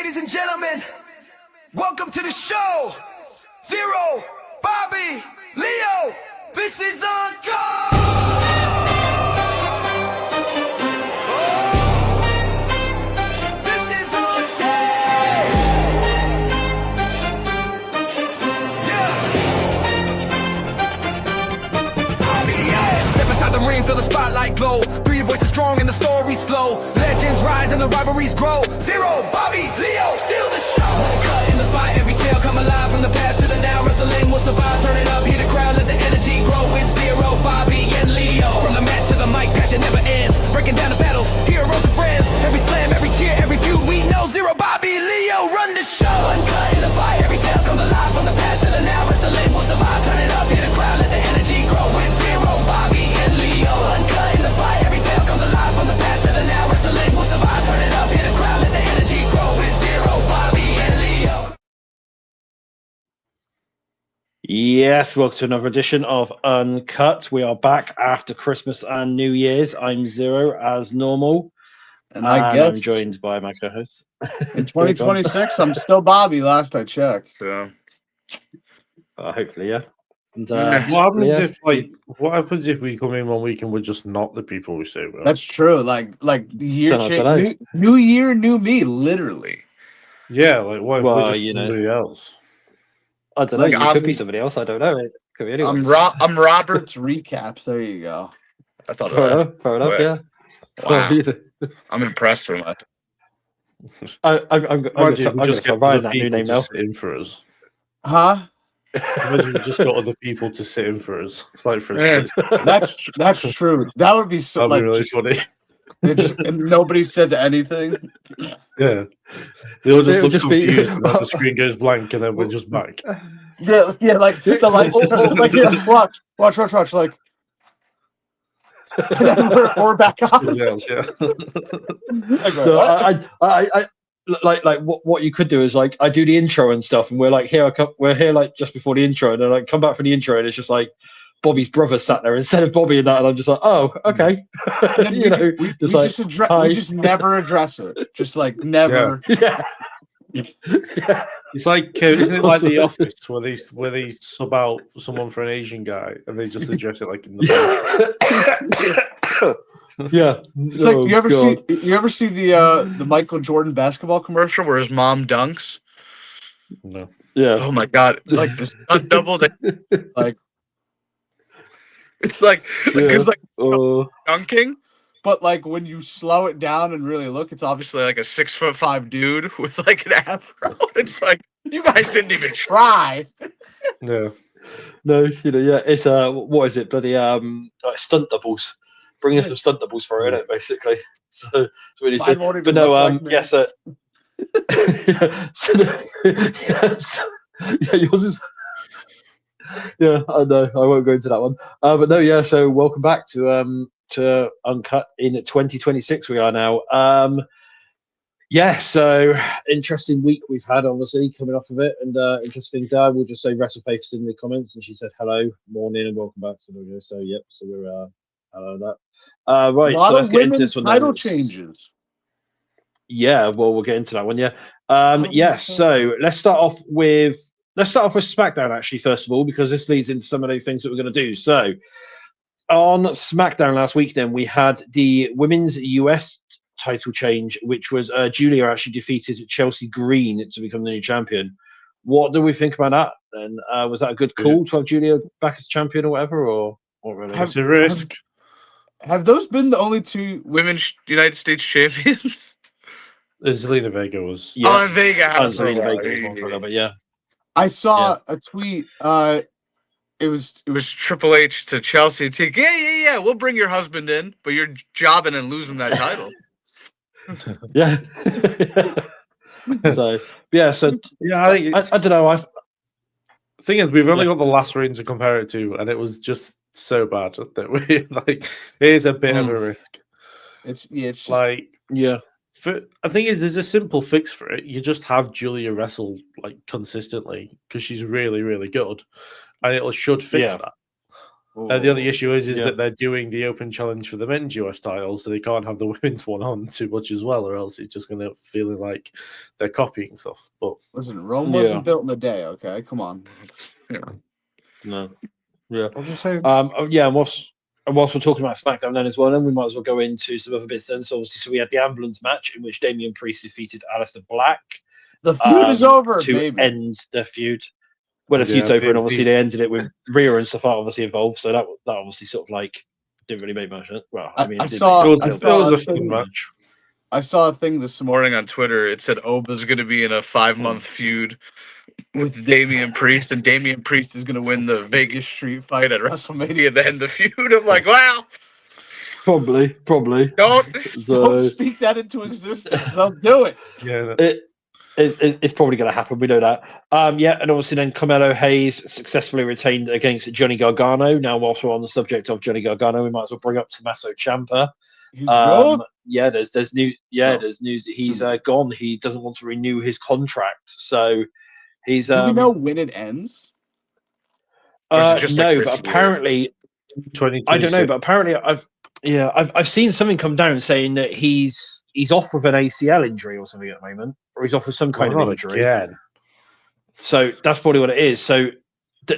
Ladies and gentlemen, welcome to the show. Zero, Bobby, Leo, this is Uncut. This is Uncut. Yeah. Step inside the ring, feel the spotlight glow. Three voices strong and the stories flow. Legends rise and the rivalries grow. Zero, Bobby, Leo, steal the show. Uncut in the fight, every tale come alive. From the past to the now, wrestling will survive. Turn it up, hear the crowd, let the energy grow. With Zero, Bobby, and Leo. From the mat to the mic, passion never ends. Breaking down the battles, heroes and friends. Every slam, every cheer, every feud, we know. Zero, Bobby, Leo, run the show. Uncut in the fight, every tale comes alive. From the past to the now, wrestling will survive. Turn it up, hear the crowd, let the energy grow. With Zero, Bobby, and Leo. Uncut in the fight, every tale comes alive. From the past to the now, wrestling will survive. Turn it up, hear the crowd, let the energy grow. With Zero, Bobby, and Leo. Yes, welcome to another edition of Uncut. We are back after Christmas and New Year's. I'm Zero as normal, and I guess I'm joined by my co-host. In 2026, I'm still Bobby. Last I checked, so hopefully, yeah. And, what happens if we come in one week and we're just not the people we say we are? That's true. Like the year change, new year, new me, literally. Yeah, like what if we're just somebody else? I don't know. Like, you could be somebody else. I don't know. It could be anyone. I'm Robert's recaps. There you go. I thought fair enough. Yeah. Wow. I'm impressed with that. I'm going to start writing that new name now. In for us. Huh? Imagine we just got other people to sit in for us, like for us. That's true. That would be so. That'd be really funny. And nobody says anything. Yeah, they'll just look confused. And the screen goes blank, and then we're just back. Yeah, like the lights. Like, yeah, watch. Like, and then we're back on. Yeah. So I like what you could do is like I do the intro and stuff, and we're like we're here like just before the intro, and then like come back from the intro, and it's just like Bobby's brother sat there instead of Bobby and that, and I'm just like, oh, okay. we just never address it. Just like never. Yeah. It's like isn't it like The Office where they sub out someone for an Asian guy and they just address it like in the Yeah. It's like you ever see the Michael Jordan basketball commercial where his mom dunks? No. Yeah. Oh my god! Like this double that like. It's like dunking, but like when you slow it down and really look, it's obviously like a 6'5" dude with like an afro. It's like you guys didn't even try. No, yeah. It's what is it? Bloody like stunt doubles. Bring us some stunt doubles for it, basically. So really good. But no, yes. Yours is. Yeah, I know. I won't go into that one. But no, yeah. So welcome back to Uncut in 2026. We are now. So interesting week we've had, obviously coming off of it, and interesting things there. We'll just say WrestleFaith's in the comments, and she said hello, morning, and welcome back. So we're so yep. So we're hello that. Right. A lot so let's of get into this one. Title changes. Yeah. Well, we'll get into that one. Yeah. So let's start off with SmackDown, actually, first of all, because this leads into some of the things that we're going to do. So, on SmackDown last week, then, we had the women's US title change, which was Julia actually defeated Chelsea Green to become the new champion. What do we think about that, then? Was that a good call to have Julia back as champion or whatever, or really? It's a risk. Have those been the only two women's United States champions? Zelina Vega was. Yeah. Oh, Vega. Zelina Vega was for a little bit, yeah. I saw a tweet. It was Triple H to Chelsea. It's like, yeah. We'll bring your husband in, but you're jobbing and losing that title. Yeah. So I think I don't know. The thing is, we've only got the last ring to compare it to, and it was just so bad that we like. It is a bit of a risk. It's just, like yeah. I think there's a simple fix for it. You just have Julia wrestle like consistently because she's really, really good, and it should fix that. The only issue is Yeah. that they're doing the open challenge for the men's US title, so they can't have the women's one on too much as well, or else it's just going to feel like they're copying stuff. But Listen, Rome Yeah. wasn't built in a day. Okay, come on. No. Yeah. I'm just saying, Yeah. And whilst we're talking about SmackDown then as well, then we might as well go into some other bits then. So obviously, so we had the ambulance match in which Damian Priest defeated Aleister Black. The feud is over, to baby. end the feud. Well, the Yeah, feud's over, and they- obviously they ended it with Rhea and stuff obviously involved. So that obviously sort of like didn't really make much sense. Well, I mean, I it did saw- make it sense. was a thing- fun match. I saw a thing this morning. Morning on Twitter, it said Oba's going to be in a 5-month feud with Damian Priest, and Damian Priest is going to win the Vegas Street fight at WrestleMania to end the feud. I'm like, wow, Probably. don't. Don't So speak that into existence. They'll do it. Yeah, it's probably going to happen. We know that. Yeah, and obviously then Carmelo Hayes successfully retained against Johnny Gargano. Now, whilst we're on the subject of Johnny Gargano, we might as well bring up Tommaso Ciampa. He's good. Yeah, there's news. Yeah, No. there's news that he's gone. He doesn't want to renew his contract, so he's. Do we know when it ends? Or is it just like No, this but year? apparently 2026. I don't know. But apparently I've seen something come down saying that he's off with an ACL injury or something at the moment, or he's off with some kind of not injury. again. So that's probably what it is. So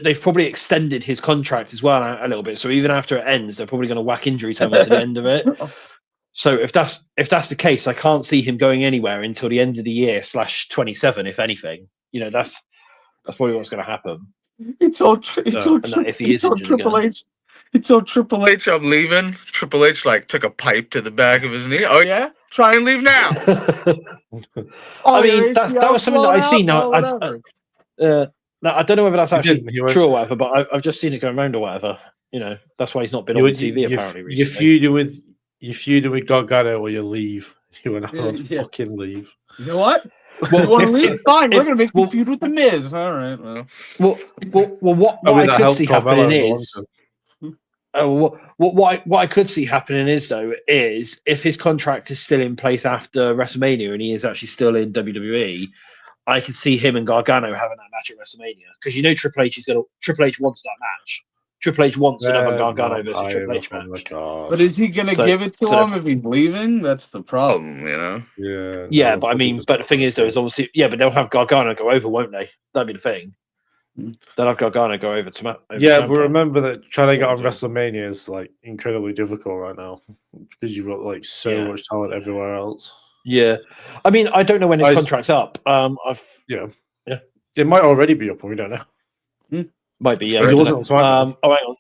they've probably extended his contract as well a little bit. So even after it ends, they're probably going to whack injury time at the end of it. So if that's the case, I can't see him going anywhere until the end of the year /27, if anything. You know, that's probably what's going to happen. He told if he is injured Triple again. H. He told Triple H. H, I'm leaving. Triple H like took a pipe to the back of his knee. Oh yeah, try and leave now. I mean, that was something that I seen. Now, I don't know whether that's actually didn't, he went- true or whatever, but I've just seen it going around or whatever. You know, that's why he's not been on TV apparently recently. You feuded with Gargano or you leave. You went, Yeah. fucking leave. You know what? Well, You want to if- leave? Fine. We're if- gonna make well- the feud with the Miz. All right. Well, What I mean, I that could helped see Carmelo happening in the long is term. what I could see happening is though is if his contract is still in place after WrestleMania and he is actually still in WWE, I could see him and Gargano having that match at WrestleMania because you know Triple H wants that match. Triple H wants another Gargano versus Triple H match. but is he gonna So- give it to so- him if he's leaving? That's the problem. You know. Yeah. Yeah, no, but I mean, just- but the thing is though is obviously but they'll have Gargano go over, won't they? That'd be the thing. They'll have Gargano go over to Yeah, but remember that trying to get on WrestleMania is like incredibly difficult right now because you've got like so Yeah. much talent everywhere else. Yeah, I mean, I don't know when his contract's up. It might already be up, and we don't know. Might be, yeah. Because it wasn't on SmackDown. Oh, hang on.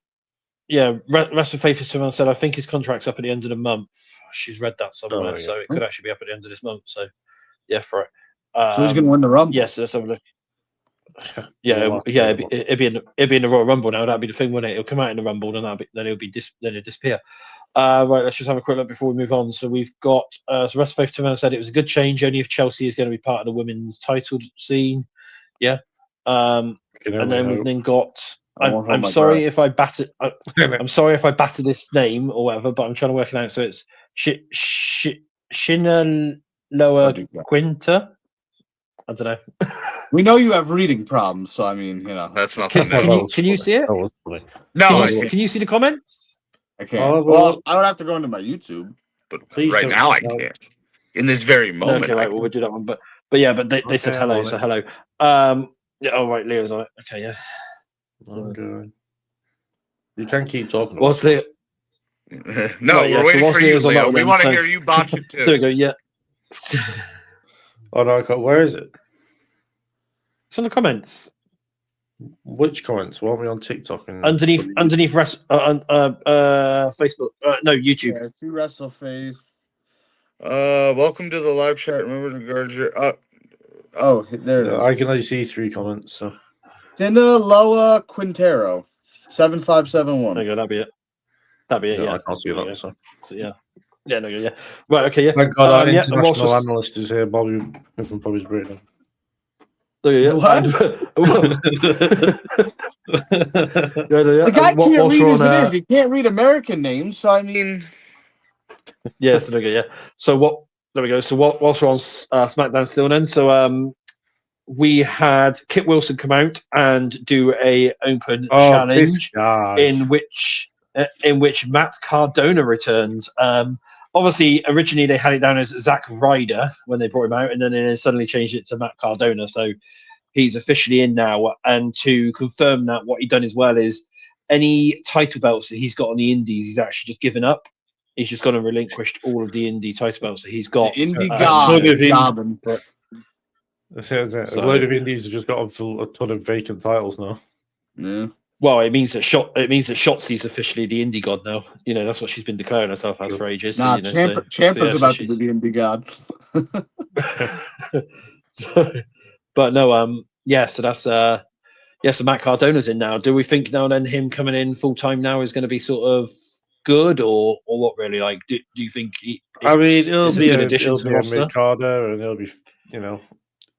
Yeah, Rest of Faith is someone said, I think his contract's up at the end of the month. She's read that somewhere, Oh, yeah. so it could actually be up at the end of this month. So, yeah, for it. So he's gonna win the Rumble. Yes, let's have a look. Yeah, It'd be in the Royal Rumble now. That'd be the thing, wouldn't it? It'll come out in the Rumble, then it'll disappear. Right, let's just have a quick look before we move on. So we've got so Rest of Faith Timmer said it was a good change, only if Chelsea is going to be part of the women's title scene. Yeah. And then we've then got. I'm sorry if I batter. I'm sorry if I batter this name or whatever, but I'm trying to work it out. So it's Shinaloa Quinta. I don't know. We know you have reading problems, so I mean, you know. That's not Can you see it? That was funny. No, Can you see the comments? I can't. Oh, Well, I would have to go into my YouTube. but Please right don't now I tell- can't. In this very moment. Okay, I right. Well, we'll do that one. But yeah, but they said Okay, hello. I'm on So it. hello. Yeah. Oh, right. Leo's on it. Okay. Yeah. I'm good. You can keep talking. What's Leo? No, Right, yeah, we're so waiting whilst for you, Leo's on that Leo. one We then, want to so- hear you botch it There we too. go. Yeah. Oh no, I can't. Where is it? It's on the comments Which comments? Why aren't we on TikTok? And underneath Facebook. No, YouTube. Yeah, see WrestleFace. Welcome to the live chat. Remember to guard your. Oh, there it is. I can only see 3 comments. So Sinaloa Quintero, There you 7571. go. That'd be it. That'd be it. no, Yeah. I can't see There you that. go. So So yeah. Yeah. No. Yeah. Right. Okay. Yeah. thank God our Yeah, and international whilst analyst is here, Bobby from Bobby's Britain. there you go. What? The guy can't read as it is. He can't read American names, so I mean, Yeah, so there we go. Yeah. So what? There we go. So whilst we're on SmackDown still, then so we had Kit Wilson come out and do a open This challenge guy. in which Matt Cardona returned. Obviously, originally they had it down as Zack Ryder when they brought him out, and then they suddenly changed it to Matt Cardona. So he's officially in now. And to confirm that, what he's done as well is any title belts that he's got on the Indies, he's actually just given up. He's just gone and relinquished all of the Indie title belts that he's got. The Indie Um, god so is jobbing. A load of indies have just got a ton of vacant titles now. Yeah. Well, it means that Shotzi's officially the indie god now. You know, that's what she's been declaring herself as for ages. Nah, you know, Ciampa's yeah, about so to be the Indie god. But no, yeah. So that's so Matt Cardona's in now. Do we think now then him coming in full time now is going to be sort of good or what really? Like, do you think? I mean, it'll be an a addition to the roster. mid-carder, and it'll be,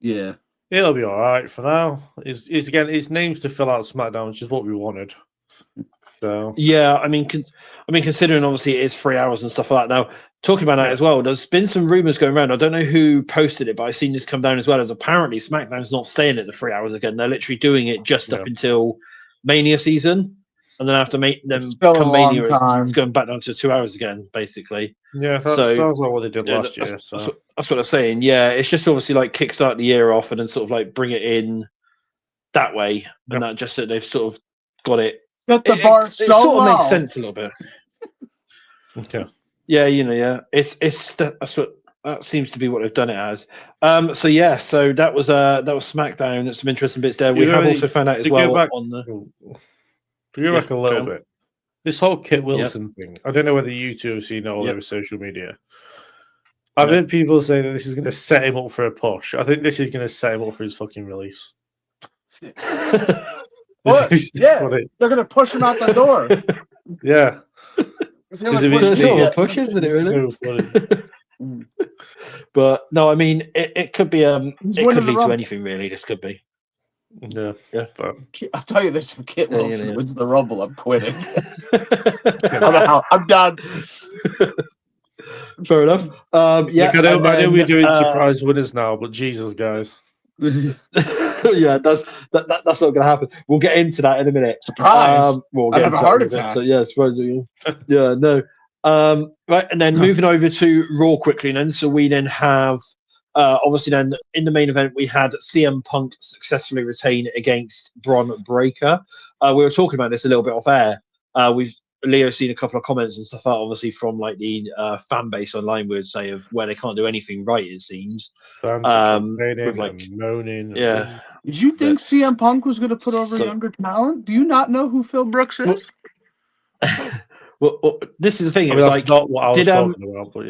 Yeah. it'll be all right for now. It's again, his name's to fill out SmackDown, which is what we wanted. So Yeah, I mean, considering obviously it is 3 hours and stuff like that. Now, talking about that as well, there's been some rumors going around. I don't know who posted it, but I've seen this come down as well. As apparently SmackDown's not staying at the 3 hours again. They're literally doing it just up until Mania season, and then after come Mania, it's going back down to 2 hours again, basically. yeah, that sounds like what they did last year. That's what I'm saying. Yeah, it's just obviously like kickstart the year off and then sort of like bring it in that way, and that just that they've sort of got it. Set the bar It so sort of low. makes sense a little bit. Okay. Yeah, it's that's what that seems to be what they've done it as. So that was SmackDown. There's some interesting bits there. We have also found out as well on the. To go back a little bit, this whole Kit Wilson thing. I don't know whether you two have seen it all over social media. I've heard people say that this is going to set him up for a push. I think this is going to set him up for his fucking release. What? Yeah, they're going to push him out the door. Yeah. It's sort of a push, isn't it? Really? So funny. But no, I mean, it could be. It could lead to anything really. This could be. Yeah. But I'll tell you this: if Kit Wilson wins the Rumble, I'm quitting. I'm done. Fair enough. Yeah, look, I know we're doing surprise winners now, but Jesus, guys. Yeah, that's not going to happen. We'll get into that in a minute. Surprise! We'll I have a heart attack. So yeah, surprise. Yeah, no. Right, and then moving over to Raw quickly. Then, so we then have obviously then in the main event we had CM Punk successfully retain against Bron Breakker. We were talking about this a little bit off air. Leo's seen a couple of comments and stuff out, obviously from like the fan base online would say of where they can't do anything right. It seems. Fans complaining, like moaning. Yeah. Did you think CM Punk was going to put over younger talent? Do you not know who Phil Brooks is? Well, this is the thing. I It mean, was that's like, not what I was talking about, but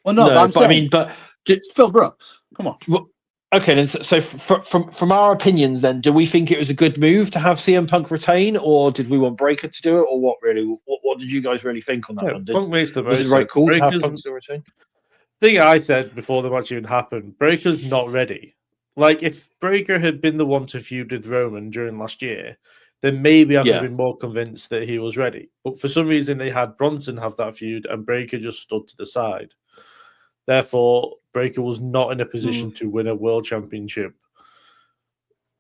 Well, no, but I'm saying, but it's Phil Brooks. Come on. Well, okay, then. So from our opinions, then, do we think it was a good move to have CM Punk retain, or did we want Breakker to do it, or what? Really, what did you guys really think on that one? Punk makes the most. Was it right cool to have Punk still retain? Thing I said before the match even happened, Breakker's not ready. Like, if Breakker had been the one to feud with Roman during last year, then maybe I could have been more convinced that he was ready. But for some reason, they had Bronson have that feud, and Breakker just stood to the side. Therefore, Breakker was not in a position to win a world championship,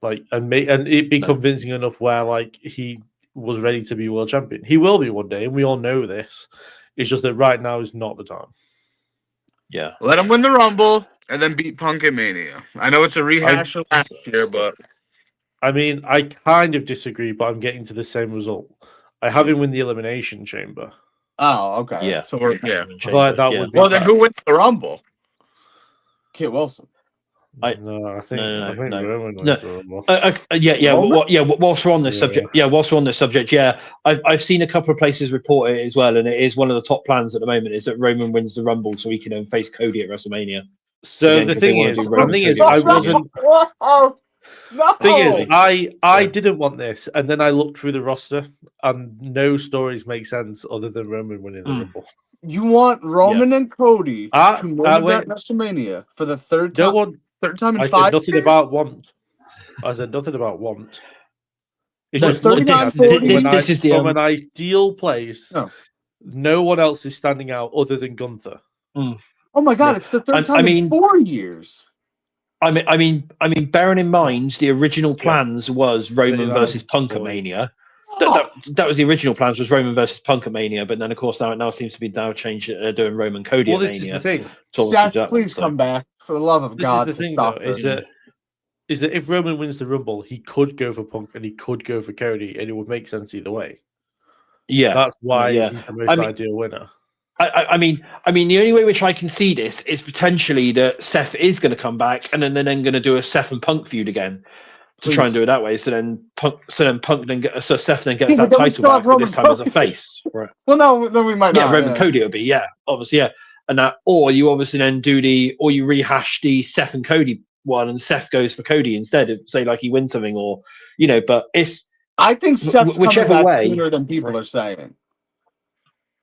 and it be convincing enough where like he was ready to be world champion. He will be one day, and we all know this. It's just that right now is not the time. Yeah, let him win the Rumble and then beat Punk at Mania. I know it's a rehash of last year, but I mean, I kind of disagree, but I'm getting to the same result. I have him win the Elimination Chamber. Oh, okay. Yeah. so we're I feel like that would be well, then who wins the Rumble? Kit Wilson. I think Roman wins the Rumble. Whilst we're on this subject, I've seen a couple of places report it as well, and it is one of the top plans at the moment is that Roman wins the Rumble so he can face Cody at WrestleMania. So the thing is, I wasn't. No. Thing is, I didn't want this, and then I looked through the roster, and no stories make sense other than Roman winning the Rumble. You want Roman and Cody to win at WrestleMania for the third time? Third time in 5 years? I said nothing about want. I said nothing about want. It's No, just looking at 39-40. from an ideal place. No one else is standing out other than Gunther. Oh my God! It's the third time in 4 years. bearing in mind the original plans was Roman versus Punk at Mania. That was the original plans, was Roman versus Punk at Mania, but then of course now seems to be changed, doing Roman Cody at Mania. Well, this is the thing. Seth, please come back for the love of God. This is the thing, though, is that if Roman wins the Rumble, he could go for Punk and he could go for Cody, and it would make sense either way. Yeah, that's why he's the most ideal winner. I mean, the only way which I can see this is potentially that Seth is going to come back, and then they're then going to do a Seth and Punk feud again to try and do it that way. So then Seth then gets that title back, but this time as a face. Right. Well, no, we might not. Roman Cody will be, obviously, and that, or you obviously then or you rehash the Seth and Cody one, and Seth goes for Cody instead of, say, like he wins something, or but it's. I think Seth's whichever coming back way sooner than people are saying.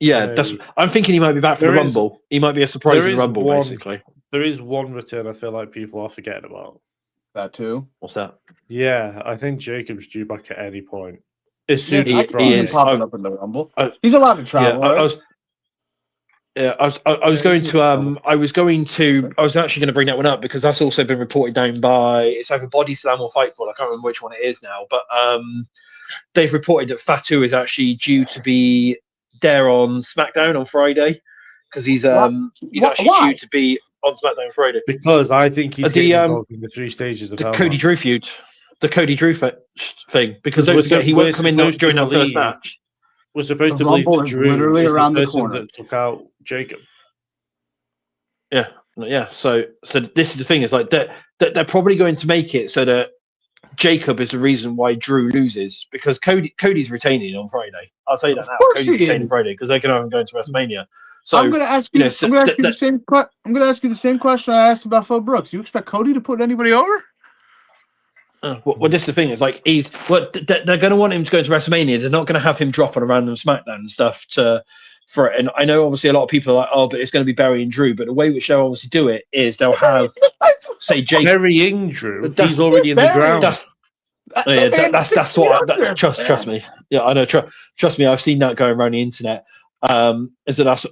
Yeah, I'm thinking he might be back for the Rumble. He might be a surprise in the Rumble, basically. There is one return I feel like people are forgetting about. That too? What's that? Yeah, I think Jacob's due back at any point. As soon as Friday. popping up in the Rumble. He's allowed to travel. I was actually going to bring that one up because that's also been reported down by, it's either Body Slam or Fightful. I can't remember which one it is now, but they've reported that Fatu is actually due to be there on SmackDown on Friday because he's actually due to be on SmackDown Friday because I think he's getting involved in the 3 stages of the Cody Drew feud, the Cody Drew thing, because don't forget, he won't come in during that first match. We're supposed to believe that Drew literally is around the the person corner that took out Jacob. Yeah. So this is the thing: is like that they're probably going to make it so that Jacob is the reason why Drew loses, because Cody's retaining on Friday. I'll say that now. Cody's retaining Friday because they can have him going to WrestleMania. So I'm going to ask you. I'm going to ask you the same question I asked about Phil Brooks. You expect Cody to put anybody over? Well, this is the thing. It's like they're going to want him to go to WrestleMania. They're not going to have him drop on a random SmackDown and stuff for it. And I know obviously a lot of people are like, oh, but it's going to be Barry and Drew. But the way which they'll obviously do it is they'll have, say, Jake. Burying Drew. He's already in the ground. That's what. Trust me. Yeah, I know. Trust me. I've seen that going around the internet. That's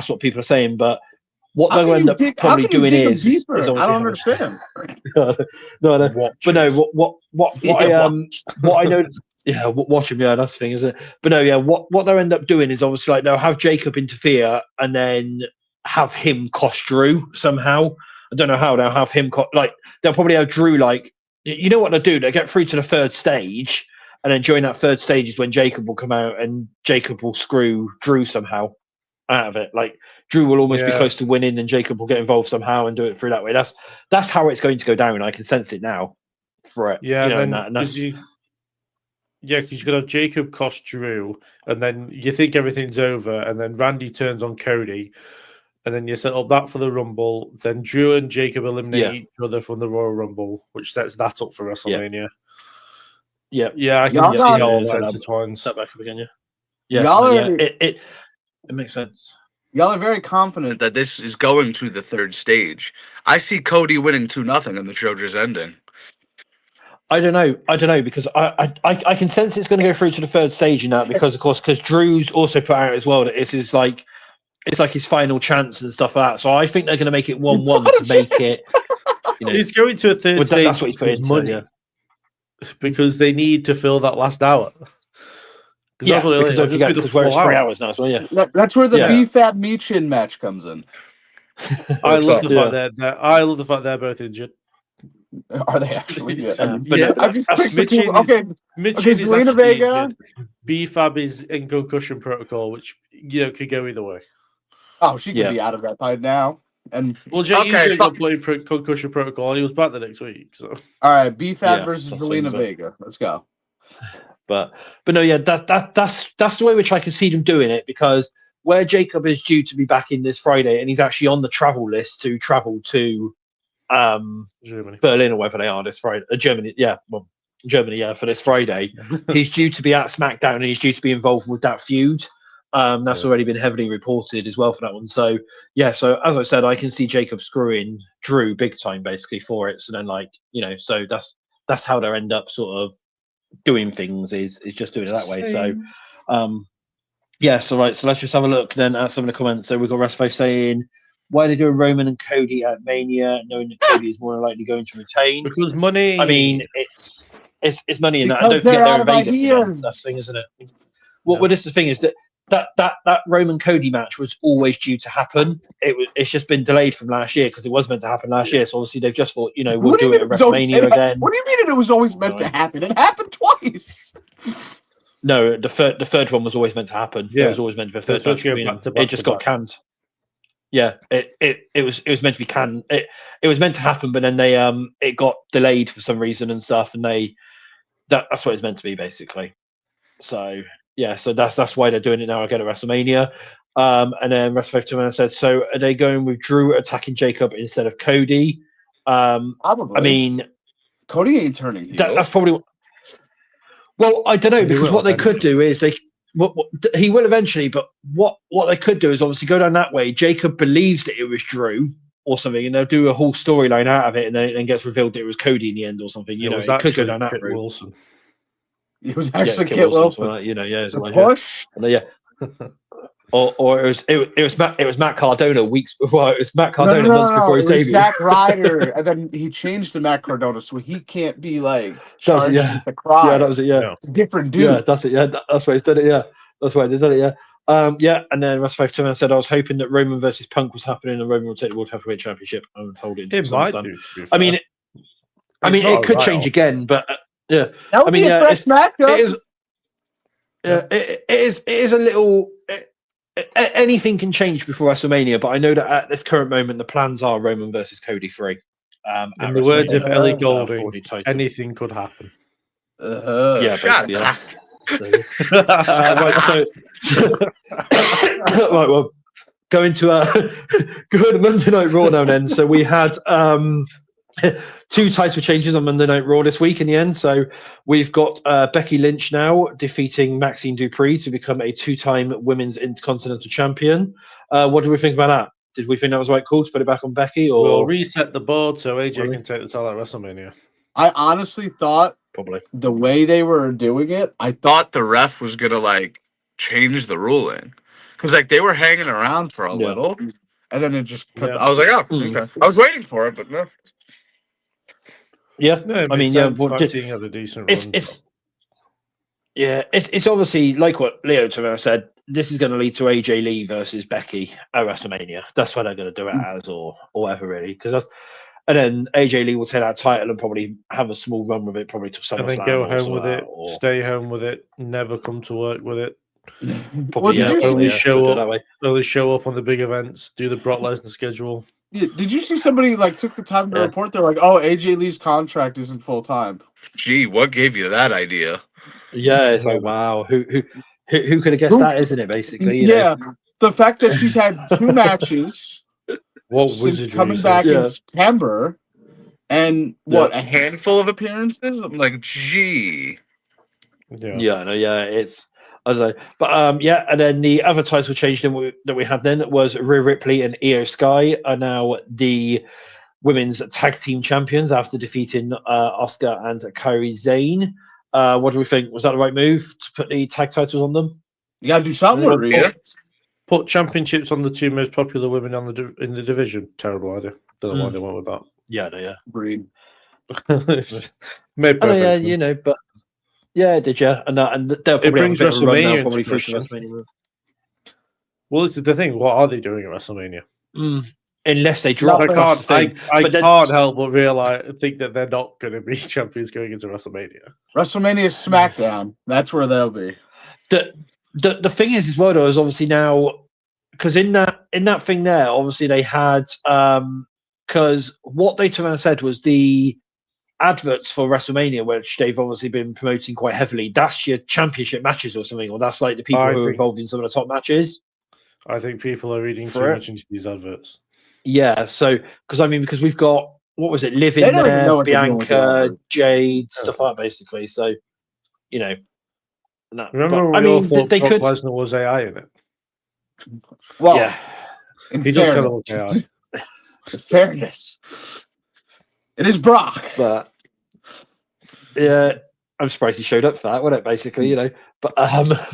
what people are saying, but. What they'll end up probably doing is I don't understand. What I know, watch him. Yeah, that's the thing, isn't it? But no, what they'll end up doing is obviously like they'll have Jacob interfere and then have him cost Drew somehow. I don't know how they'll have him they'll probably have Drew what they'll do. They get through to the 3rd stage, and then during that 3rd stage is when Jacob will come out and Jacob will screw Drew somehow out of it. Like Drew will almost be close to winning, and Jacob will get involved somehow and do it through that way. That's how it's going to go down. I can sense it now for it. Yeah, because you're going to have Jacob cost Drew, and then you think everything's over, and then Randy turns on Cody, and then you set up that for the Rumble. Then Drew and Jacob eliminate each other from the Royal Rumble, which sets that up for WrestleMania. Yeah, I can see how all that intertwines. Step back up again, It makes sense. Y'all are very confident that this is going to the 3rd stage. I see Cody winning 2-0 and the show just ending. I don't know because I can sense it's going to go through to the 3rd stage in that because Drew's also put out as well that it's like his final chance and stuff like that. So I think they're going to make it 1-1 to make it. He's going to a 3rd stage. That's what he's putting money because they need to fill that last hour. Because we're 3 hours now. So that's where the BFAB Michin match comes in. I love the fact they're both injured. Are they actually? I just Michin is Zelina Vega. BFAB is in concussion protocol, which could go either way. Oh, she could be out of that fight now. And Jay got played concussion protocol, and he was back the next week. So all right, BFAB versus Zelina Vega. Let's go. But no, that's the way which I can see them doing it, because where Jacob is due to be back in this Friday, and he's actually on the travel list to travel to Germany, Berlin, or wherever they are this Friday, Germany, for this Friday. He's due to be at SmackDown, and he's due to be involved with that feud. That's already been heavily reported as well for that one. So so as I said, I can see Jacob screwing Drew big time basically for it. So then so that's how they end up sort of doing things is just doing it that way. So so let's just have a look then at some of the comments. So we've got Restface saying why are they doing Roman and Cody at Mania, knowing that Cody is more likely going to retain? Because money. I mean, it's money in that. Because And don't forget they're they're out in of Vegas again. ideas. That's the thing, isn't it? What is the thing is that Roman Cody match was always due to happen. It's just been delayed from last year because it was meant to happen last year. So obviously they've just thought, we'll What do do you it at mean it was WrestleMania again. What do you mean it was always meant to happen? It happened twice. No, the third one was always meant to happen. Yeah. It was always meant to be a third supposed match. to go back to It back just to got back. canned. Yeah, it was meant to be canned. It was meant to happen, but then it got delayed for some reason and stuff, and that's what it's meant to be basically. So yeah, so that's why they're doing it now again at WrestleMania. And then WrestleMania said, so are they going with Drew attacking Jacob instead of Cody? Probably. I mean, Cody ain't turning heel. that's probably. Well, I don't know He because will what they could do is he will eventually, but what they could do is obviously go down that way. Jacob believes that it was Drew or something, and they'll do a whole storyline out of it, and then gets revealed that it was Cody in the end or something. It could go down that Kit route. Wilson. It was actually Kit Kit Wilson. It's like, Push. yeah. Or it was Matt Cardona weeks before. It was Matt Cardona months before his it was debut. Zack Ryder, and then he changed to Matt Cardona, so he can't be like charged with the crime. Yeah, that was it. Yeah, It's a different dude. yeah, that's it. Yeah, that's why he did it. Yeah, that's why they did it. Yeah, yeah. And then WrestleMania said, I was hoping that Roman versus Punk was happening, and Roman would take the World Heavyweight Championship and hold it. It might do. To be fair. I mean, it could change again, but yeah. That would be a fresh matchup. It is. Yeah, it is a little. Anything can change before WrestleMania, but I know that at this current moment, the plans are Roman versus Cody 3. In the words of Ellie Goulding, anything could happen. Yeah, shut basically. up. Right, right, well, going to Monday Night Raw now then. So we had 2 title changes on Monday Night Raw this week in the end. So we've got Becky Lynch now defeating Maxine Dupree to become a 2-time Women's Intercontinental Champion. What do we think about that? Did we think that was the right call to put it back on Becky? Or we'll reset the board so AJ can take the title at WrestleMania. I honestly thought probably the way they were doing it, I thought the ref was gonna like change the ruling because like they were hanging around for a little, and then it just. I was like, oh, okay. I was waiting for it, but no. Yeah, No, I mean, seeing a decent run. It's obviously like what Leo Tamara said. This is going to lead to AJ Lee versus Becky at WrestleMania. That's what they're going to do it as, or whatever, really. And then AJ Lee will take that title and probably have a small run with it, probably to SummerSlam. And then go home with it, or stay home with it, never come to work with it. Probably, only show up on the big events, do the Brock Lesnar schedule. Did you see somebody like took the time to report? They're like, "Oh, AJ Lee's contract isn't full time." Gee, what gave you that idea? Yeah, it's like wow, who could have guessed that? Isn't it basically? You know? The fact that she's had 2 matches. Since coming back in September, and a handful of appearances. I'm like, gee. It's. I don't know, but and then the other title change that we had then was Rhea Ripley and Io Sky are now the women's tag team champions after defeating Asuka and Kairi Sane. What do we think? Was that the right move to put the tag titles on them? You gotta do something with Rhea. Put championships on the 2 most popular women in the division. Terrible idea. Don't know why they went with that. Breed. Made perfect sense. But. Yeah, did you? And they'll probably it brings have a bit of a run now, WrestleMania probably into question. WrestleMania. Well, this is the thing. What are they doing at WrestleMania? Unless they drop. I can't help but think that they're not going to be champions going into WrestleMania. WrestleMania is SmackDown. That's where they'll be. The thing is as well though is obviously now because in that thing there obviously they had because what they turned around and said was the adverts for WrestleMania, which they've obviously been promoting quite heavily, that's your championship matches or something, or that's like the people who are involved in some of the top matches. I think people are reading too much into these adverts. Yeah, so because we've got what was it, Liv in there, Bianca, Jade, stuff like that, basically. So remember we all thought Brock Lesnar was AI in it. Well, he just kind of looks AI. Fairness. It is Brock. But yeah, I'm surprised he showed up for that, wasn't it? Basically, But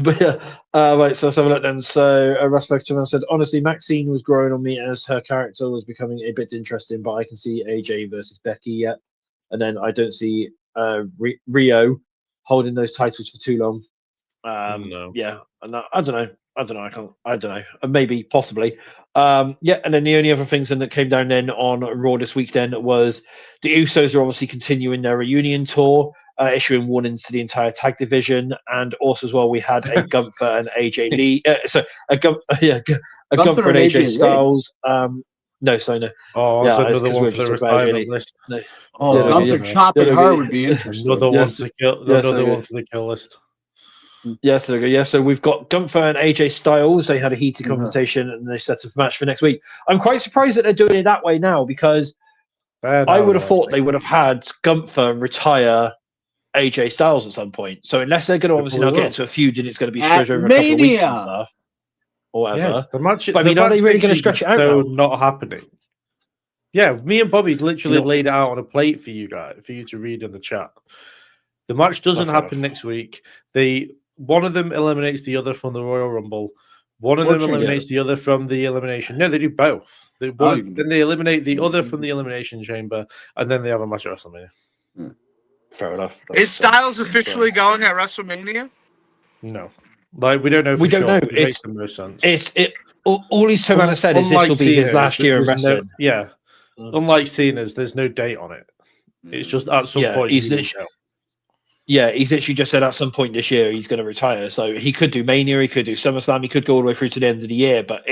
but yeah, right. So let's have a look then. So Russ Fletcher said, honestly, Maxine was growing on me as her character was becoming a bit interesting, but I can see AJ versus Becky yet, and then I don't see Rio holding those titles for too long. No. Yeah, and I don't know. I don't know. Maybe, possibly. Yeah, and then the only other things then that came down then on Raw this week then was the Usos are obviously continuing their reunion tour, issuing warnings to the entire tag division, and also as well we had a Gunther and AJ Lee. Gunther and AJ Styles. No, sorry, no. Oh, yeah, it's another one for the retirement list. No. Oh, Gunther chopping her would be interesting. Another one to kill. Another one for the kill list. Yes, there we go. Yeah, so we've got Gunther and AJ Styles. They had a heated confrontation and they set up a match for next week. I'm quite surprised that they're doing it that way now because I would have thought they would have had Gunther retire AJ Styles at some point. So unless they're going to obviously now get into a feud and it's going to be stretched over a couple of weeks and stuff or whatever. Yes, the match, but I mean, are they really going to stretch it out? So not happening. Yeah, me and Bobby literally laid it out on a plate for you guys, for you to read in the chat. The match doesn't happen next week. One of them eliminates the other from the Royal Rumble. One of them eliminates the other from the elimination. No, they do both. Then they eliminate the other from the elimination chamber, and then they have a match at WrestleMania. Fair enough. Is Styles officially going at WrestleMania? No, like we don't know. For we don't know. It makes the most sense. All he's turned around and said is this will be his last year of wrestling. Unlike Cena's, there's no date on it. It's just at some point. He's literally just said at some point this year he's going to retire. So he could do Mania, he could do SummerSlam, he could go all the way through to the end of the year. But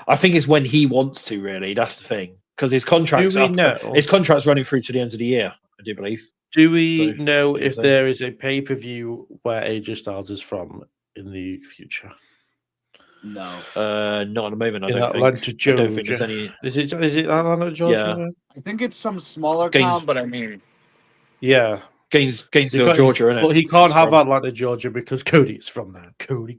I think it's when he wants to. Really, that's the thing because his contract's running through to the end of the year. I do believe. Do we know if there is a pay-per-view where AJ Styles is from in the future? No, not at the moment. I don't think there's any. Is it Atlanta, Georgia? Yeah. I think it's some smaller town, but I mean, yeah. Gainesville, Georgia, isn't it? Well, he can't have Atlanta, Georgia because Cody is from there. Cody.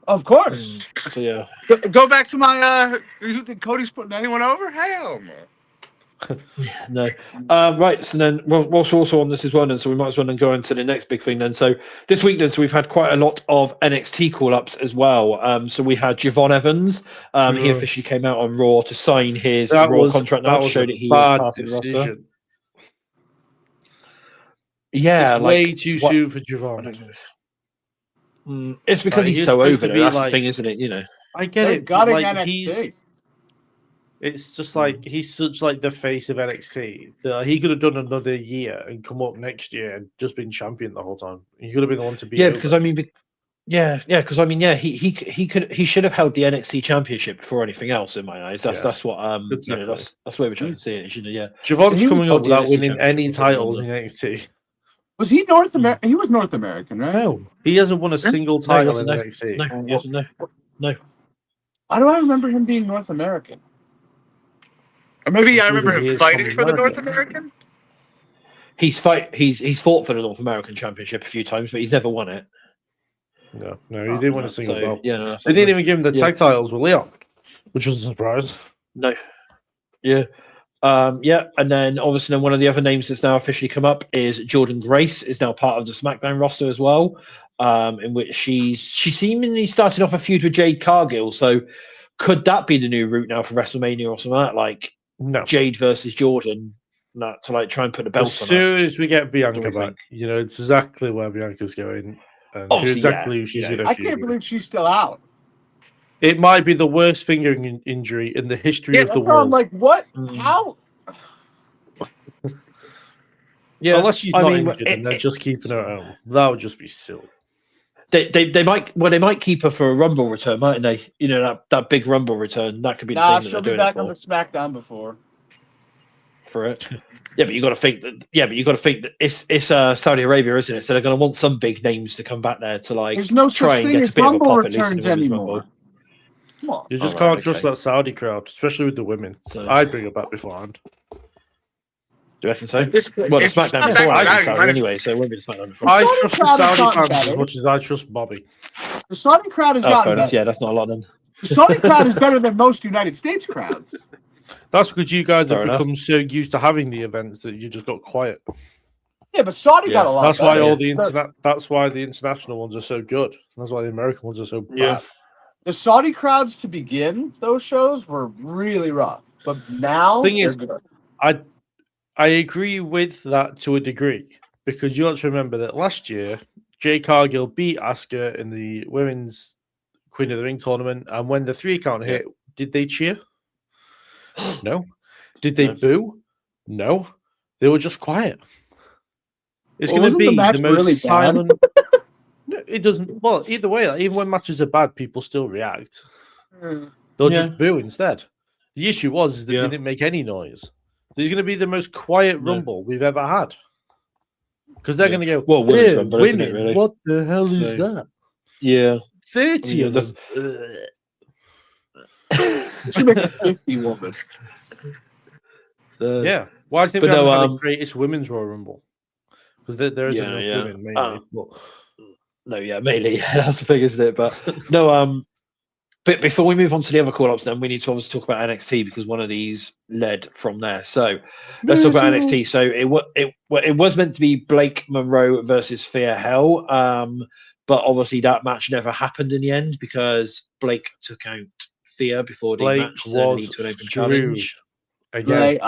Of course. So yeah. Go back to my. You think Cody's putting anyone over? Hell no. No. Right. So then, we're also on this as well. Then, so we might as well then go into the next big thing. Then, so this week, then, so we've had quite a lot of NXT call-ups as well. So we had Javon Evans. He officially came out on Raw to sign his Raw contract. That showed that he was part of the roster. Yeah, it's way too soon for Javon. It's because he's so over. That's the thing, isn't it? You know, I get it. Got it. Like, it's just like he's such like the face of NXT that he could have done another year and come up next year and just been champion the whole time. He could have been the one to be. Yeah, because I mean, he should have held the NXT championship before anything else in my eyes. That's what that's where we're trying to see it. Yeah, Javon's coming up without winning any titles in NXT. Was he North American? He was North American, right? No, he hasn't won a single title in NXT. No. Why do I remember him being North American? Or maybe I remember him fighting for the North American. He's fought for the North American Championship a few times, but he's never won it. No, he didn't win a single belt. Yeah, they didn't even give him the tag titles with Leon, which was a surprise. No. Yeah. And then obviously one of the other names that's now officially come up is Jordan Grace is now part of the SmackDown roster as well, in which she seemingly started off a feud with Jade Cargill. So could that be the new route now for WrestleMania or something like that? Like Jade versus Jordan, to like try and put the belt on her. As soon as we get Bianca back, you know exactly where Bianca's going and who she's going to. I can't believe she's still out. It might be the worst fingering injury in the history of the world. I'm like, what? How? Unless she's not injured and they're just keeping her at home. That would just be silly. They might keep her for a Rumble return, mightn't they? You know, that big Rumble return. That could be the thing she'll be back on the SmackDown before. For it. Yeah, but you got to think that it's Saudi Arabia, isn't it? So they're going to want some big names to come back there to like. There's no such thing as Rumble returns anymore. Come on. You just can't trust that Saudi crowd, especially with the women. So, I'd bring it back beforehand. Do you reckon so? The SmackDown before I Saudi anyway, so it won't be the SmackDown before. I trust the Saudi fans as much as I trust Bobby. The Saudi crowd has gotten better. Yeah, that's not a lot then. The Saudi crowd is better than most United States crowds. That's because you guys have become so used to having the events that you just got quiet. Yeah, but Saudi got a lot. That's why better. all the That's why the international ones are so good. That's why the American ones are so bad. The Saudi crowds to begin those shows were really rough, but now Thing they're is, good. I agree with that to a degree because you have to remember that last year Jay Cargill beat Asuka in the women's Queen of the Ring tournament, and when the 3 count hit, did they cheer? No. Did they boo? No. They were just quiet. It's going to be the most really silent. No, it doesn't. Well, either way, like, even when matches are bad, people still react. They'll just boo instead. The issue was that they didn't make any noise. There's going to be the most quiet rumble we've ever had. Because they're going to go, well, rumble, women, isn't it, really? what the hell is that? Yeah. 30 of them. Should make a 50 woman. So, why do you think we haven't had the greatest women's Royal Rumble? Because there isn't enough women, mainly. No, mainly. That's the thing, isn't it? But no, but before we move on to the other call-ups, then we need to obviously talk about NXT because one of these led from there. So let's talk about NXT. So it was meant to be Blake Monroe versus Thea Hell, but obviously that match never happened in the end because Blake took out Thea before the match to lead to an open challenge. Again,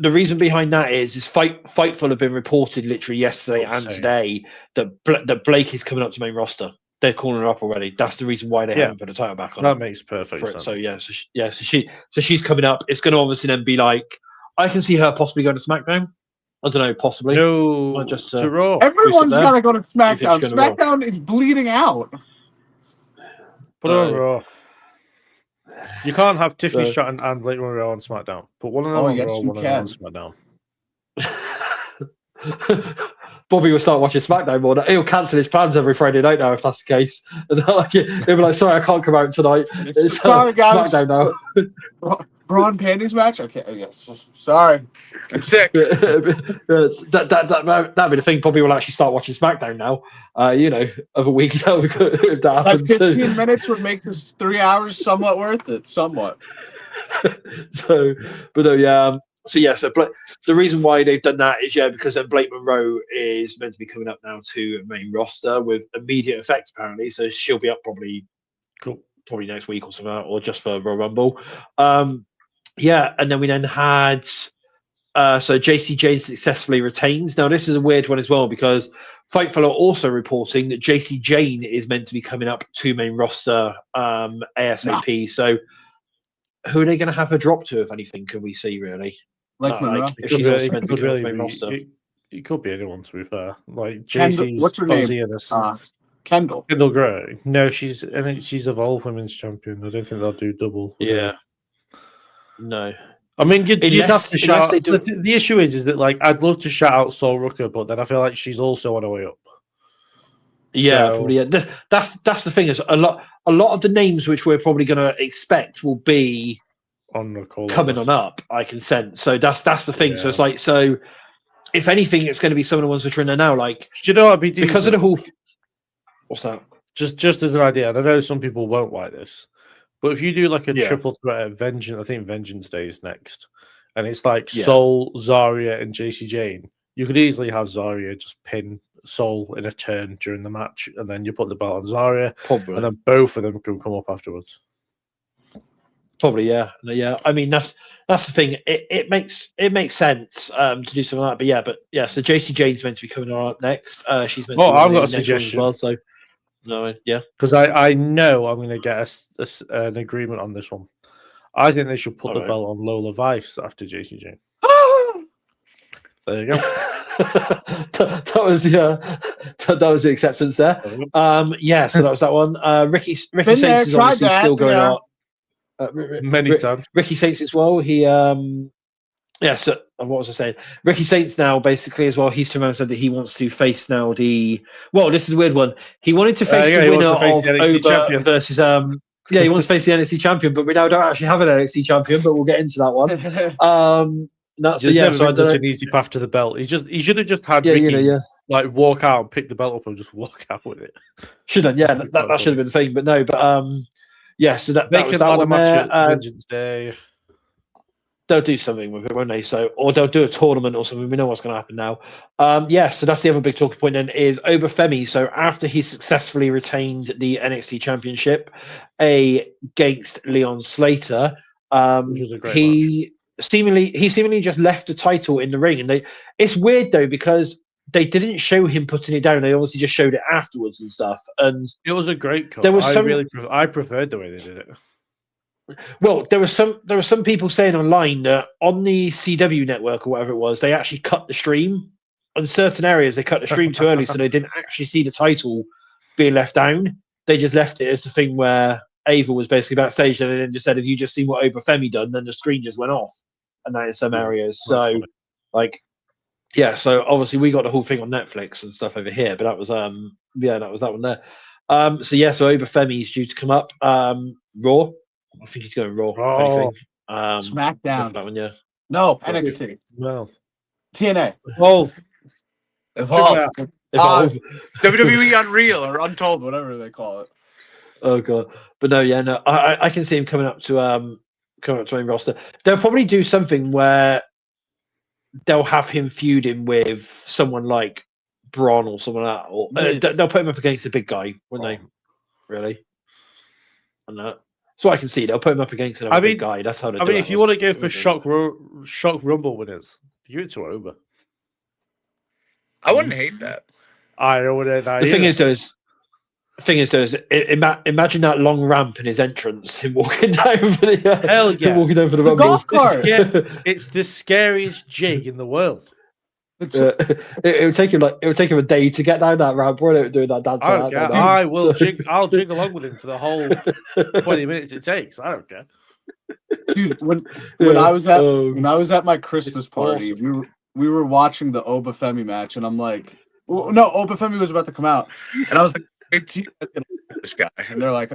The reason behind that is Fightful have been reported literally yesterday and today that Blake is coming up to main roster. They're calling her up already. That's the reason why they haven't put a title back on. That makes perfect sense. So she's coming up. It's going to obviously then be like I can see her possibly going to SmackDown. I don't know, possibly. No, just to Raw. Everyone's got to go to SmackDown. SmackDown is bleeding out. Put her on Raw. You can't have Tiffany Stratton and Blake Monroe on SmackDown. Put one of them on Raw, one of them on SmackDown. Bobby will start watching SmackDown more. He'll cancel his plans every Friday night now if that's the case. And he'll be like, "Sorry, I can't come out tonight. It's sorry, guys. SmackDown now." Bra and panties match? Okay, yes. Sorry. I'm sick. That'd be the thing. Bobby will actually start watching SmackDown now. Of a week now. That 15 minutes would make this 3 hours somewhat worth it. Somewhat. So the reason why they've done that is because then Blake Monroe is meant to be coming up now to main roster with immediate effect apparently. So she'll be up probably next week or something, or just for Royal Rumble. And then we had so JC Jane successfully retains. Now this is a weird one as well because Fightful are also reporting that JC Jane is meant to be coming up to main roster ASAP. Nah. So who are they going to have her drop to, if anything? Can we see really? It could be anyone, to be fair. Like JC's what's her name? Kendall Gray. No, I think she's Evolve Women's Champion. I don't think they'll do double. No. I mean, you'd have to shout. The issue is that like I'd love to shout out Sol Rucker, but then I feel like she's also on her way up. That's the thing is a lot of the names which we're probably going to expect will be on the call coming on up. I can sense. So that's the thing. Yeah. So it's like if anything, it's going to be some of the ones which are in there now. Like, do you know what? Because of the whole. What's that? Just as an idea, and I know some people won't like this, but if you do like a triple threat at Vengeance, I think Vengeance Day is next, and it's like Sol, Zarya, and JC Jane. You could easily have Zarya just pin Sol in a turn during the match, and then you put the belt on Zarya, and then both of them can come up afterwards. Probably, yeah. I mean, that's the thing. It makes sense to do something like that. But so JC Jane's meant to be coming up next. She's meant. I've got a suggestion as well. So, no, because I know I'm going to get an agreement on this one. I think they should put the belt on Lola Vice after JC Jane. There you go. that was the acceptance there. So that was that one. Ricky Saints is obviously still going on. Many times. Ricky Saints as well. He so what was I saying? Ricky Saints now basically as well. He's turned around and said that he wants to face now this is a weird one. He wanted to face the winner of NXT champion versus he wants to face the NXT champion, but we now don't actually have an NXT champion, but we'll get into that one. Such an easy path to the belt. He should have just had Ricky like walk out and pick the belt up and just walk out with it. Should have, that should have been the thing, but no, but so that was that one match there. at Vengeance Day. they'll do something with it, won't they? So, or they'll do a tournament or something. We know what's going to happen now. So that's the other big talking point then is Obafemi. So after he successfully retained the NXT Championship against Leon Slater, Which was a great match. he seemingly just left the title in the ring, and it's weird though because they didn't show him putting it down. They obviously just showed it afterwards and stuff. And it was a great cut. There was I preferred the way they did it. Well, there were some people saying online that on the CW network or whatever it was, they actually cut the stream. On certain areas, they cut the stream too early, so they didn't actually see the title being left down. They just left it as the thing where Ava was basically backstage, and then just said, "If you just seen what Obafemi done," then the screen just went off, and that in some areas. So, so obviously we got the whole thing on Netflix and stuff over here, but that was that was that one there. So Obafemi is due to come up. Raw. I think he's going Raw. SmackDown. That one, yeah. No, NXT. No. TNA. Evolve. WWE Unreal or Untold, whatever they call it. Oh god, but no. I can see him coming up to main roster. They'll probably do something where they'll have him feuding with someone like Braun or someone like that, or they'll put him up against a big guy, wouldn't they? Really? And that. So I can see they'll put him up against another big guy. That's how they do it. If you want to go for shock Rumble winners, give it to Oba. I wouldn't hate that. I don't want that. The thing is, imagine that long ramp in his entrance, him walking down for the hell yeah, walking over the Rumble. Golf cart. It's the scariest jig in the world. It would take him a day to get down that ramp. We're doing that dance. I'll jig along with him for the whole 20 minutes it takes. I don't care. Dude, when I was at my Christmas party, we were watching the Obafemi match, and I'm like, no, Obafemi was about to come out, and I was like, this guy, and they're like,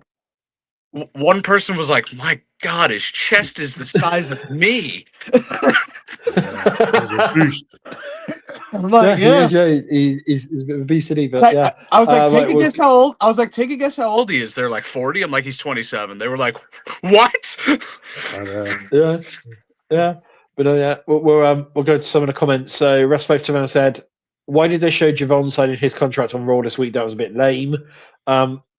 one person was like, "My God, his chest is the size of me." I'm like, he's a bit of a beast, isn't he? But yeah, I was like, take a guess how old. I was like, take a guess how old he is. They're like 40. I'm like, he's 27. They were like, what? Yeah. But we'll go to some of the comments. So Rest5 Savannah said, "Why did they show Javon signing his contract on Raw this week? That was a bit lame."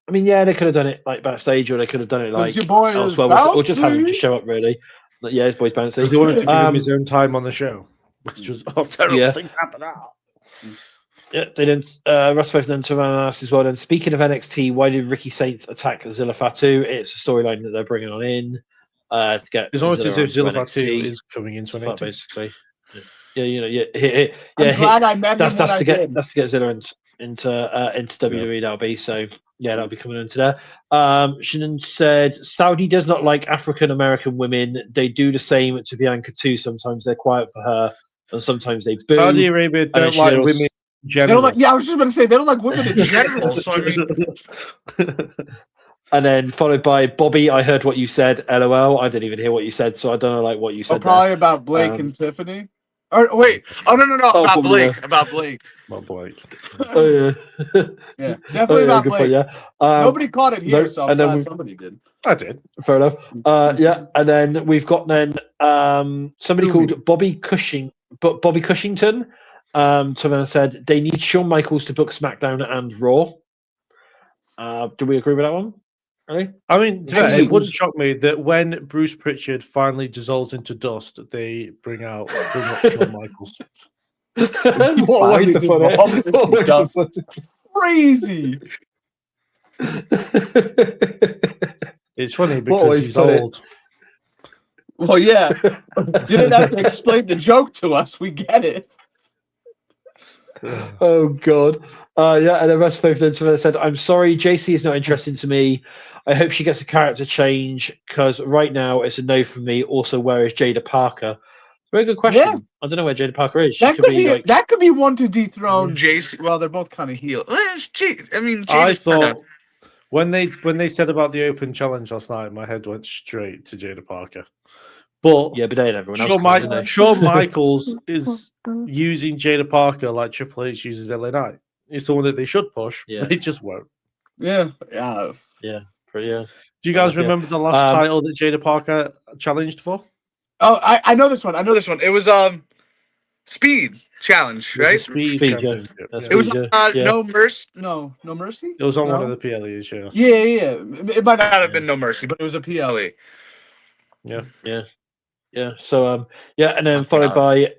They could have done it like backstage, or they could have done it like elsewhere, or just have him just show up. Really, yeah, his boy's bouncy. Because they wanted to give him his own time on the show, which was terrible thing happen out. Yeah, they didn't. Rust5 then Savannah asked as well. Then speaking of NXT, why did Ricky Saints attack Zilla Fatu? It's a storyline that they're bringing on in to get. It's almost as if Zilla Fatu is coming into NXT, basically. I'm glad I met him. That's to get Zilla into WWE. That'll be so. Yeah, that'll be coming into there. Shannon said, Saudi does not like African American women. They do the same to Bianca too. Sometimes they're quiet for her, and sometimes they boo. Saudi Arabia don't like women in general. I was just about to say, they don't like women in general. So I mean... And then followed by Bobby, I heard what you said, LOL. I didn't even hear what you said, so I don't know what you said. Probably about Blake and Tiffany. Or wait, no, about Blake. About Blake. About Blake. Yeah, definitely about Blake. Point, nobody caught it here, so I'm glad somebody did. I did. Fair enough. And then we've got somebody called Bobby Cushing, Bobby Cushington. Someone said they need Shawn Michaels to book SmackDown and Raw. Do we agree with that one? Really? I mean, it wouldn't shock me that when Bruce Pritchard finally dissolves into dust, they bring up Shawn Michaels. What a way to put it! Crazy. It's funny because he's old. Well, yeah. You didn't have to explain the joke to us. We get it. Oh God. And the rest of them said, "I'm sorry, JC is not interesting to me. I hope she gets a character change because right now it's a no for me. Also, where is Jada Parker?" Very good question. Yeah. I don't know where Jada Parker is. That could be one to dethrone JC. Well, they're both kind of heel. I thought when they said about the open challenge last night, my head went straight to Jada Parker. But they ain't everyone else. Shawn Michaels is using Jada Parker like Triple H uses LA Knight. It's the one that they should push. Yeah. They just won't. Yeah. Do you guys remember the last title that Jada Parker challenged for? Oh, I know this one. I know this one. It was Speed Challenge, It was a right? speed Speed, yeah. championship. That's It was Speed, yeah. No Mercy. No Mercy. It was on one No? of the PLEs, yeah. Yeah. It might not Not have been No Mercy, but it was a PLE. Yeah. So and then followed by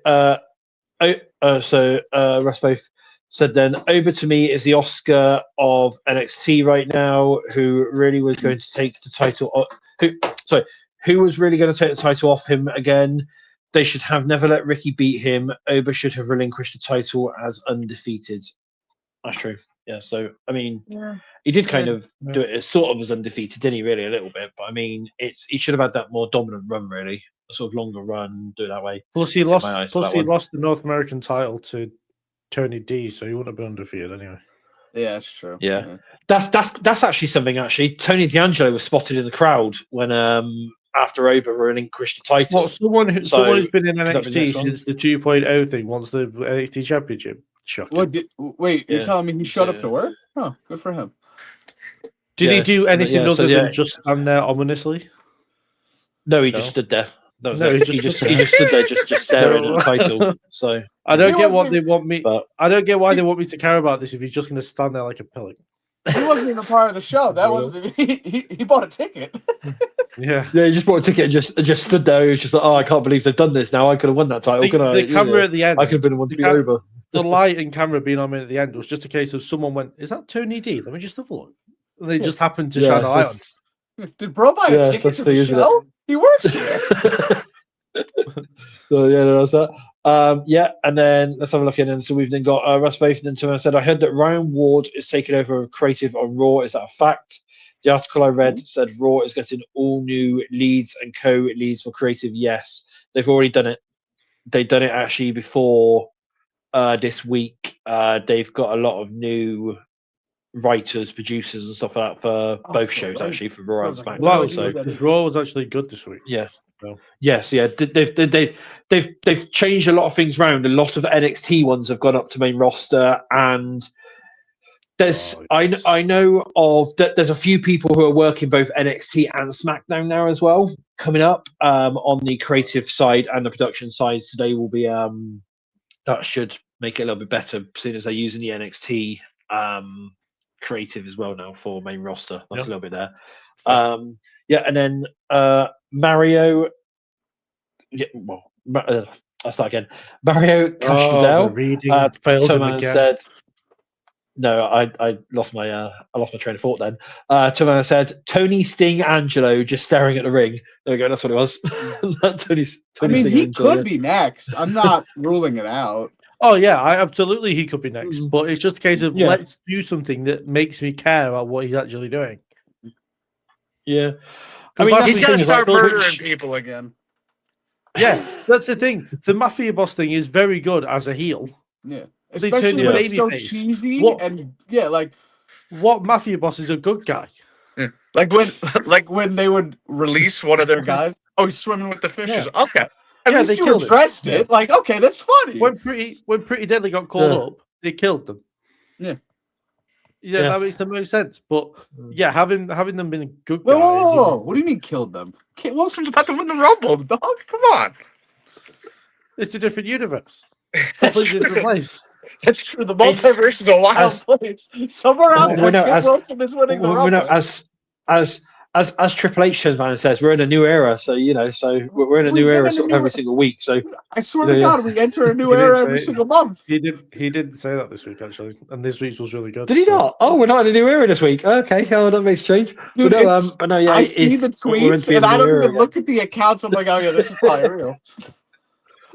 Russ both said then Oba to me is the Oscar of NXT right now, who really was going to take the title who was really going to take the title off him again. They should have never let Ricky beat him. Oba should have relinquished the title as undefeated. That's true. Yeah, so I mean, he did kind of do it as sort of as undefeated, didn't he? Really, a little bit, but I mean, he should have had that more dominant run, really, a sort of longer run, do it that way. Plus, he lost the North American title to Tony D, so he wouldn't have been undefeated anyway. Yeah, that's true. Yeah. That's actually something. Actually, Tony D'Angelo was spotted in the crowd when after Oba relinquished the title. Well, someone who's been in NXT since the 2.0 thing wants the NXT Championship. Shocking. Wait, you're telling me he showed up to work? Oh, good for him. Did he do anything other than just stand there ominously? No, he just stood there. He just stood there, just staring at the title. So I don't get what they want me. I don't get why they want me to care about this if he's just going to stand there like a pillar. He wasn't even part of the show. That was he bought a ticket. Yeah, he just bought a ticket and just stood there. He was just like, "Oh, I can't believe they've done this now. I could have won that title." The camera at the end, I could have been the one to be over. The light and camera being on me at the end was just a case of someone went, "Is that Tony D? Let me just have a look." And they just happened to shine a light on. Did bro buy a ticket to the show? He works here. So that's that. And then let's have a look in. And so we've then got Russ Faith. And then someone said, I heard that Ryan Ward is taking over creative on Raw. Is that a fact? The article I read said Raw is getting all new leads and co-leads for creative. Yes, they've already done it. They've done it actually before this week. They've got a lot of new writers, producers, and stuff like that for both shows, actually, for Raw and SmackDown. Wow, because Raw was actually good this week. Yeah. Yes, yeah. They've changed a lot of things around. A lot of NXT ones have gone up to main roster, and I know of there's a few people who are working both NXT and SmackDown now as well coming up on the creative side and the production side. So they will be that should make it a little bit better, seeing as they're using the NXT creative as well now for main roster. That's a little bit there. And then Mario. Yeah, well, I'll start again. Mario Cashdell said, "No, I lost my train of thought." Then Tomana said, "Tony Sting Angelo just staring at the ring." There we go. That's what it was. Tony I mean, Sting he Angelo, could be next. I'm not ruling it out. Oh yeah, absolutely he could be next, but it's just a case of let's do something that makes me care about what he's actually doing. Yeah, I mean, he's got to start murdering people again. Yeah, that's the thing. The Mafia Boss thing is very good as a heel. Yeah, they turn him baby so face. Cheesy what Mafia Boss is a good guy. Yeah. Like when they would release one of their guys. Oh, he's swimming with the fishes. Yeah. Okay. At least you addressed it. Like, okay, that's funny. When Pretty Deadly got called up, they killed them. Yeah, that makes the most sense. But having them been a good guys. Whoa. What do you mean killed them? Wilson's about to win the Rumble, dog. Come on. It's a different universe. Completely different place. That's true. The multiverse is a wild place. Somewhere out there, Wilson is winning the Rumble. As Triple H says, we're in a new era. So we're in a new era sort of every single week. So I swear to God, we enter a new era every single month. He didn't say that this week actually, and this week's was really good. Did he not? Oh, we're not in a new era this week. Okay, that makes change. Dude, I see the tweets and I don't even look at the accounts. I'm like, oh yeah, this is probably real.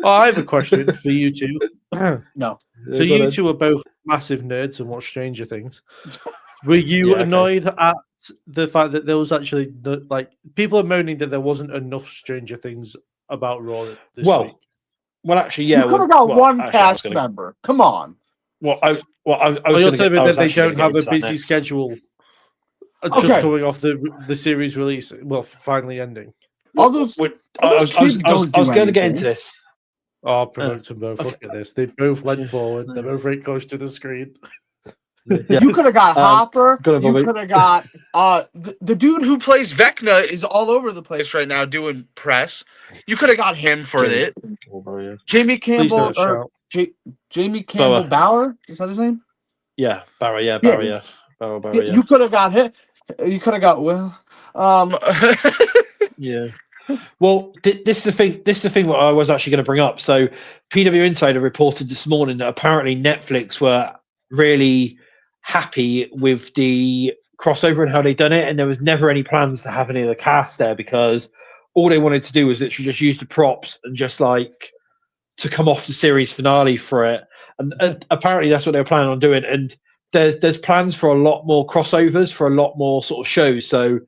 Oh, I have a question for you two. No. So you two are both massive nerds and watch Stranger Things. Were you annoyed at the fact that there was actually people are moaning that there wasn't enough Stranger Things about Raw this week? Well, actually, you could have got one cast member. Come on. You're telling me that they don't have a busy schedule just coming off the series release. Well, finally ending. I was going to get into this. Oh, provoke them both. Look at this. They both leant forward. They're both very close to the screen. Yeah. You could have got Hopper. Go on, You Bobby. could have got the dude who plays Vecna is all over the place right now doing press. You could have got him for it. Jamie Campbell don't or shout. Jamie Campbell Bauer. Is that his name? Yeah, Barry. Yeah, Barry. Yeah, Barry. Yeah. You could have got him. You could have got Will. Yeah. Well, this is the thing. This is the thing. What I was actually going to bring up. So, PW Insider reported this morning that apparently Netflix were really happy with the crossover and how they done it, and there was never any plans to have any of the cast there because all they wanted to do was literally just use the props and just like to come off the series finale for it. And apparently that's what they were planning on doing. And there's plans for a lot more crossovers for a lot more sort of shows. So.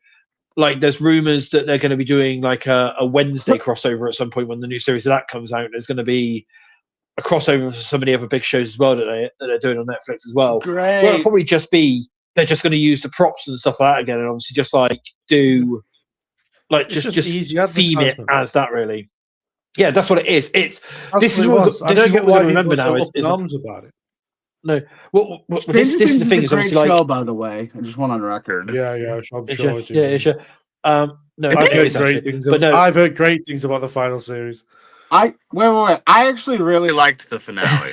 Like there's rumors that they're going to be doing like a Wednesday crossover at some point when the new series of that comes out. There's going to be a crossover for some of the other big shows as well that they're doing on Netflix as well. Great. Well, it'll probably just be they're just going to use the props and stuff like that again, and obviously just like do like just easy theme it advertisement. as that really. Yeah, that's what it is. It's This is what I don't get why we remember now is arms about it. No, well, this Stranger is Things the thing. a Is great obviously show, like by the way. I just want on record. Yeah, I'm sure it is. yeah, sure. No, I've it heard is great actually, things. but no, I've heard great things about the final series. Wait. I actually really liked the finale.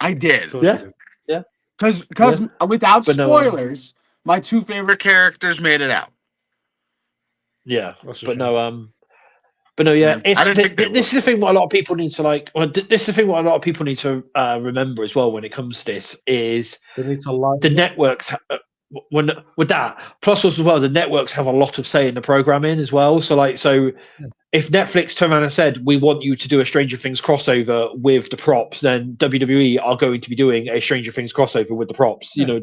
I did. Yeah. Because without But no, spoilers, my two favorite characters made it out. Yeah, That's a but shame. no, but no, yeah. I didn't think they This is the thing. What a lot of people need to like. Well, this is the thing. What a lot of people need to remember as well when it comes to this is They need to line the up. networks. When with that, plus also as well, the networks have a lot of say in the programming as well. So if Netflix turned around and said we want you to do a Stranger Things crossover with the props, then WWE are going to be doing a Stranger Things crossover with the props. You know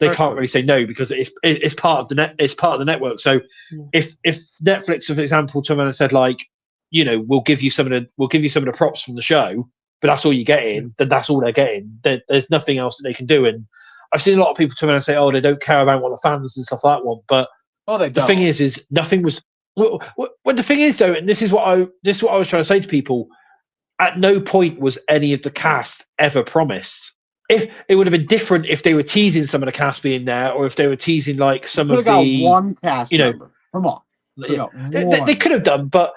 they can't really say no because it's part of the net. It's part of the network. So if Netflix, for example, turned around and said like, you know, we'll give you some of the props from the show, but that's all you're getting. Then that's all they're getting. There's nothing else that they can do. And I've seen a lot of people turn around and say, oh, they don't care about what the fans and stuff like that want. But they don't. the thing is nothing was. Well, the thing is though, and this is what I was trying to say to people. At no point was any of the cast ever promised. If it would have been different if they were teasing some of the cast being there, or if they were teasing like some of the got one cast member. Come on, they could have done, but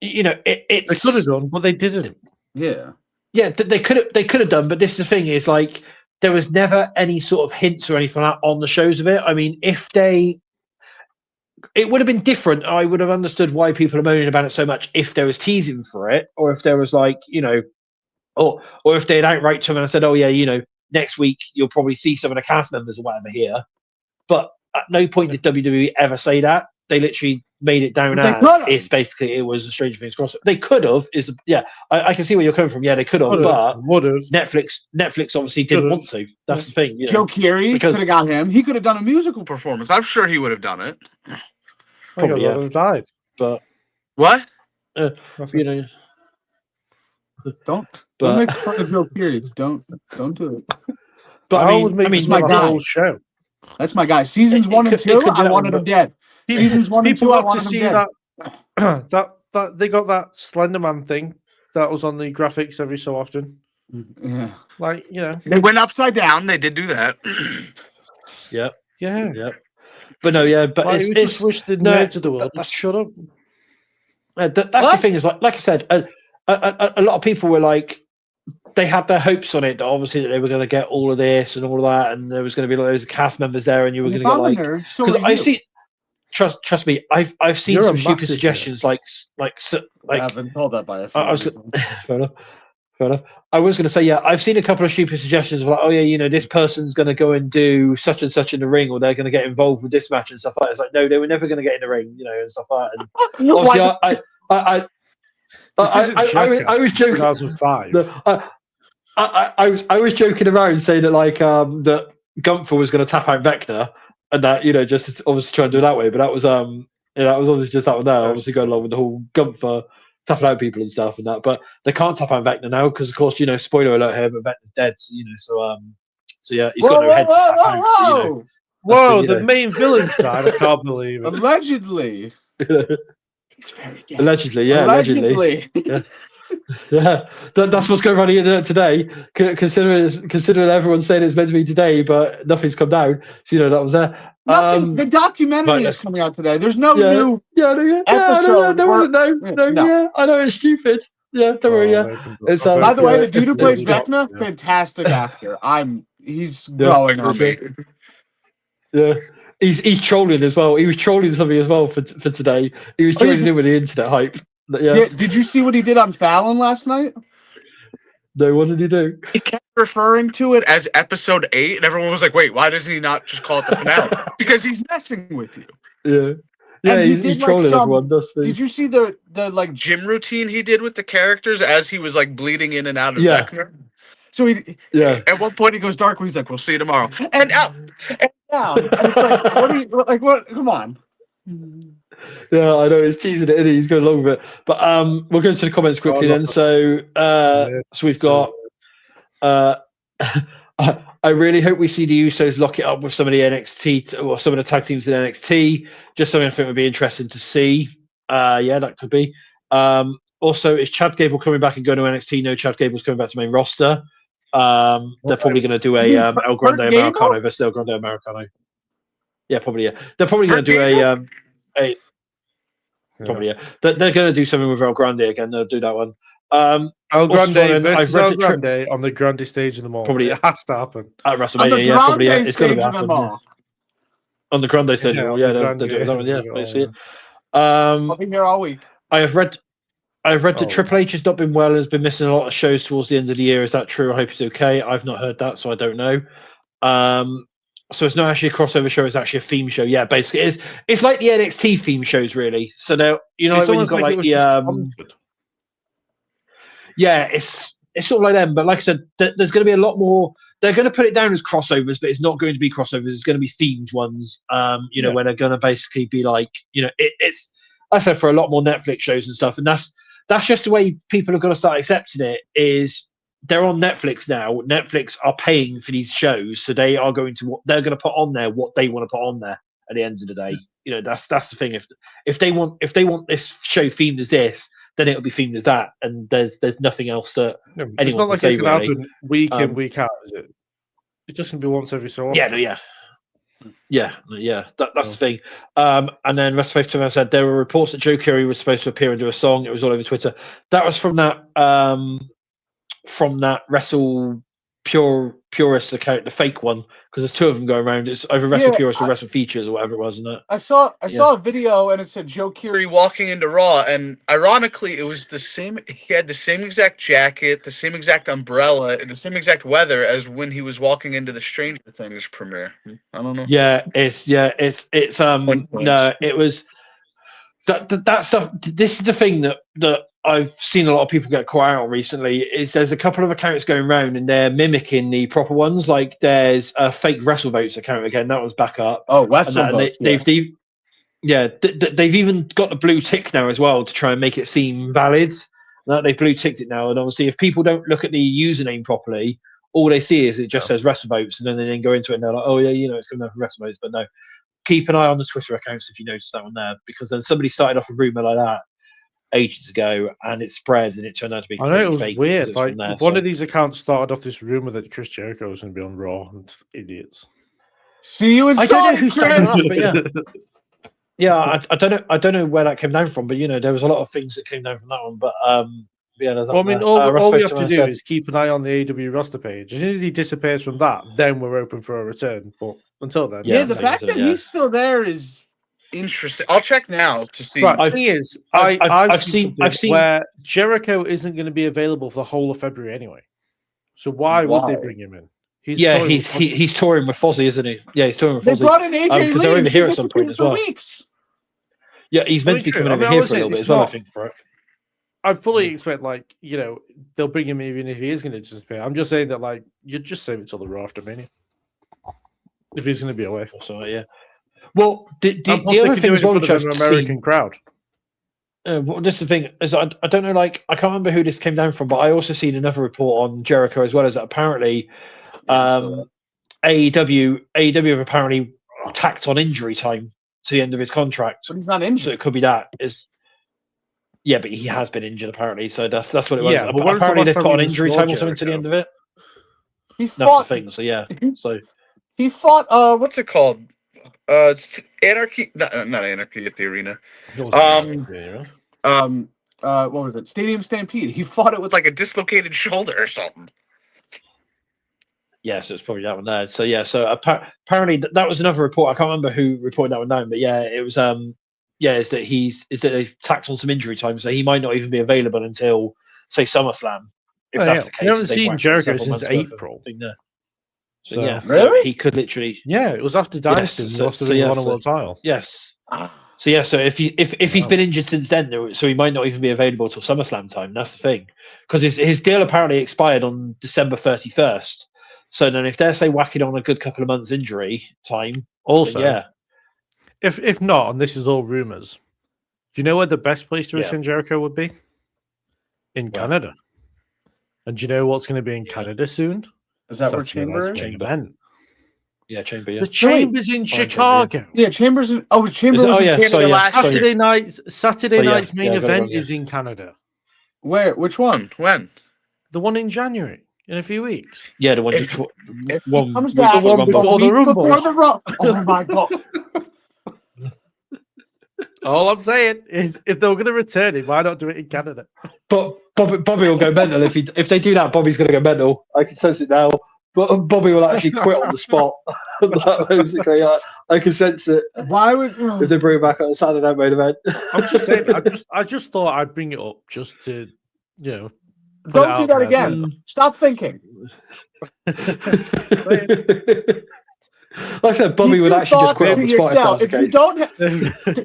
you know, They could have done, but they didn't. Yeah, they could have done, but this is the thing is like there was never any sort of hints or anything like that on the shows of it. I mean, it would have been different. I would have understood why people are moaning about it so much if there was teasing for it, or if there was like, you know, or if they had outright to them and said, oh yeah, you know, next week you'll probably see some of the cast members or whatever here. But at no point did WWE ever say that. They literally made it down as it's basically it was a Stranger Things crossover. They could have I can see where you're coming from. Yeah, they could have, but Netflix obviously didn't want to. That's the thing. You know? Joe Keery could have got him. He could have done a musical performance. I'm sure he would have done it. Probably have died. But what? You know, don't make fun of Joe Keery. Don't do it. But I mean, it's my guy. Show. That's my guy. Seasons 1 and 2, I wanted him dead. Seasons 1 and 2, I wanted him dead. That they got that Slenderman thing that was on the graphics every so often. Yeah, like you know, they went upside down. They did do that. Yep. Yeah. Yep. But no, yeah. But we just wish the nerds of the world shut up. That's the thing is like I said, a lot of people were like. They had their hopes on it, obviously, that they were going to get all of this and all of that, and there was going to be loads of cast members there, and you were going to get like. Because I see, trust me, I've seen some stupid suggestions, like. I've been told that by a few. Fair enough. I was going to say, yeah, I've seen a couple of stupid suggestions of like, oh yeah, you know, this person's going to go and do such and such in the ring, or they're going to get involved with this match and stuff like that. It's like, no, they were never going to get in the ring, you know, and stuff like that. And obviously, I was joking. 2005. I was joking around saying that like that Gunther was going to tap out Vecna and that, you know, just obviously try and do it that way. But that was that was obviously just that one there. Obviously going along with the whole Gunther tapping out people and stuff and that. But they can't tap out Vecna now because of course, you know, spoiler alert here, but Vecna's dead. So, you know, so yeah, he's got no head to tap out. So, you know, whoa, the main villain's died. I can't believe it. Allegedly. He's very dead. Allegedly, yeah. Allegedly. Yeah. Yeah, that's what's going on on the internet today. Considering everyone's saying it's meant to be today, but nothing's come down. So that was there. Nothing. The documentary is coming out today. There's no new episode. There wasn't no. Yeah, I know it's stupid. Yeah, don't worry. Yeah, by the way, the dude who plays Vecna, fantastic actor. He's growing on me. Yeah, he's trolling as well. He was trolling something as well for today. He was trolling in with the internet hype. Yeah. Did you see what he did on Fallon last night? No, what did he do? He kept referring to it as episode 8, and everyone was like, "Wait, why doesn't he not just call it the finale?" Because he's messing with you. Yeah. Yeah, he's trolling everyone. Did you see the gym routine he did with the characters as he was like bleeding in and out of Vecna? So at one point he goes dark. He's like, "We'll see you tomorrow," and out, and down. And it's like, what are you like? What? Come on. Yeah, I know he's teasing it, and he's going along with it. But we'll go to the comments quickly then. So we've got. I really hope we see the Usos lock it up with some of the NXT or some of the tag teams in NXT. Just something I think would be interesting to see. Yeah, that could be. Also, is Chad Gable coming back and going to NXT? No, Chad Gable's coming back to main roster. They're probably going to do a El Grande Americano versus El Grande Americano. Yeah, probably. Yeah, they're probably going to do a. Probably, yeah. They're going to do something with El Grande again. They'll do that one. El Grande versus El Grande on the Grande stage in the mall. Probably it has to happen at WrestleMania. Yeah, probably. Yeah, it's going to happen. On the Grande stage, they'll do that one. Yeah, basically. I'll be here all week. I have read that Triple H has not been well and has been missing a lot of shows towards the end of the year. Is that true? I hope he's okay. I've not heard that, so I don't know. So it's not actually a crossover show; it's actually a theme show. Yeah, basically, it's like the NXT theme shows, really. So now like when you've got like the yeah, it's sort of like them. But like I said, there's going to be a lot more. They're going to put it down as crossovers, but it's not going to be crossovers. It's going to be themed ones. Where they're going to basically be like, it's. I said for a lot more Netflix shows and stuff, and that's just the way people are going to start accepting it. Is they're on Netflix now. Netflix are paying for these shows, so they're going to put on there what they want to put on there. At the end of the day, that's the thing. If they want this show themed as this, then it'll be themed as that, and there's nothing else that anyone it's not like can it's say, going to really. happen week in, week out, is it? It's just going to be once every so often. Yeah. That's the thing. And then Rest of Faith said there were reports that Joe Curry was supposed to appear and do a song. It was all over Twitter. That was from that Wrestle Purist account, the fake one, because there's two of them going around. It's over Wrestle Purist or Wrestle Features or whatever it was, isn't it? I saw a video and it said Joe Curry walking into Raw, and ironically, it was the same. He had the same exact jacket, the same exact umbrella, the same exact weather as when he was walking into the Stranger Things premiere. I don't know. Yeah, it's no, it was that stuff. This is the thing that I've seen a lot of people get caught out on recently. Is there's a couple of accounts going around and they're mimicking the proper ones. Like there's a fake WrestleVotes account again. That was back up. Oh, WrestleVotes. They've even got the blue tick now as well to try and make it seem valid. They've blue ticked it now, and obviously, if people don't look at the username properly, all they see is it just says WrestleVotes, and then they go into it and they're like, "Oh yeah, it's coming up for WrestleVotes." But no, keep an eye on the Twitter accounts if you notice that one there, because then somebody started off a rumor like that ages ago, and it spread, and it turned out to be. I know it was weird. Like one of these accounts started off this rumor that Chris Jericho was going to be on Raw, and idiots. See you in I don't know who started off, but yeah. Yeah, I don't know where that came down from, but there was a lot of things that came down from that one. But all we have to do is keep an eye on the AEW roster page. As soon as he disappears from that, then we're open for a return. But until then, the fact that he's still there is interesting. I'll check now to see. Right, the thing is, I've seen where Jericho isn't going to be available for the whole of February anyway. So why would they bring him in? He's touring with Fozzy, isn't he? Yeah, he's touring with Fozzy. They brought in AJ Lee. They're over here at some point as well. Weeks. Yeah, he's meant to be coming over here for a little bit as well, I think, for it. I fully expect, they'll bring him even if he is going to disappear. I'm just saying that, you just save it till the Raw after Mania. If he's going to be away. So, yeah. Well, the other thing as well, which I've American crowd. Well, this is the thing is I don't know, I can't remember who this came down from, but I also seen another report on Jericho as well, as that apparently AEW have apparently tacked on injury time to the end of his contract. But he's not injured. So it could be that. Yeah, but he has been injured apparently, so that's what it was. Yeah, but apparently they've time put on he injury saw time or something to the Jericho? end of it. He That's the fought. thing. So yeah, so He fought. What's it called? It's Anarchy. Not Anarchy at the Arena. What was it? Stadium Stampede. He fought it with like a dislocated shoulder or something. yeah, so it's probably that one there. So yeah, so apparently that was another report. I can't remember who reported that one down, but yeah, it was is that they've tacked on some injury time, so he might not even be available until say SummerSlam. If that's the case, I haven't seen Jericho since April. So yeah, really? so he could literally. Yeah, it was after Dynasty. He lost the Ring of Honor World title. Yes. So yeah, so if he's been injured since then, so he might not even be available till SummerSlam time. That's the thing, because his deal apparently expired on December 31st. So then, if they're whacking on a good couple of months injury time, also, yeah. If not, and this is all rumors, do you know where the best place to return Jericho would be? In Canada. And do you know what's going to be in Canada soon? Is that where Chamber is? Event. Yeah, Chamber. Yeah. The Chamber's in Chicago. Yeah, Chambers. Chambers. Saturday night's main event is in Canada. Where? Which one? When? The one in January. In a few weeks. Yeah, the one before the Rumble. Oh my god! All I'm saying is, if they were going to return it, why not do it in Canada? But Bobby will go mental if they do that. Bobby's going to go mental. I can sense it now. But Bobby will actually quit on the spot. Basically, I can sense it. Why would if they bring it back on the Saturday night main event? I'm just saying. I just thought I'd bring it up just to, Don't do that again. Stop thinking. Like I said, Bobby would actually just quit on the spot.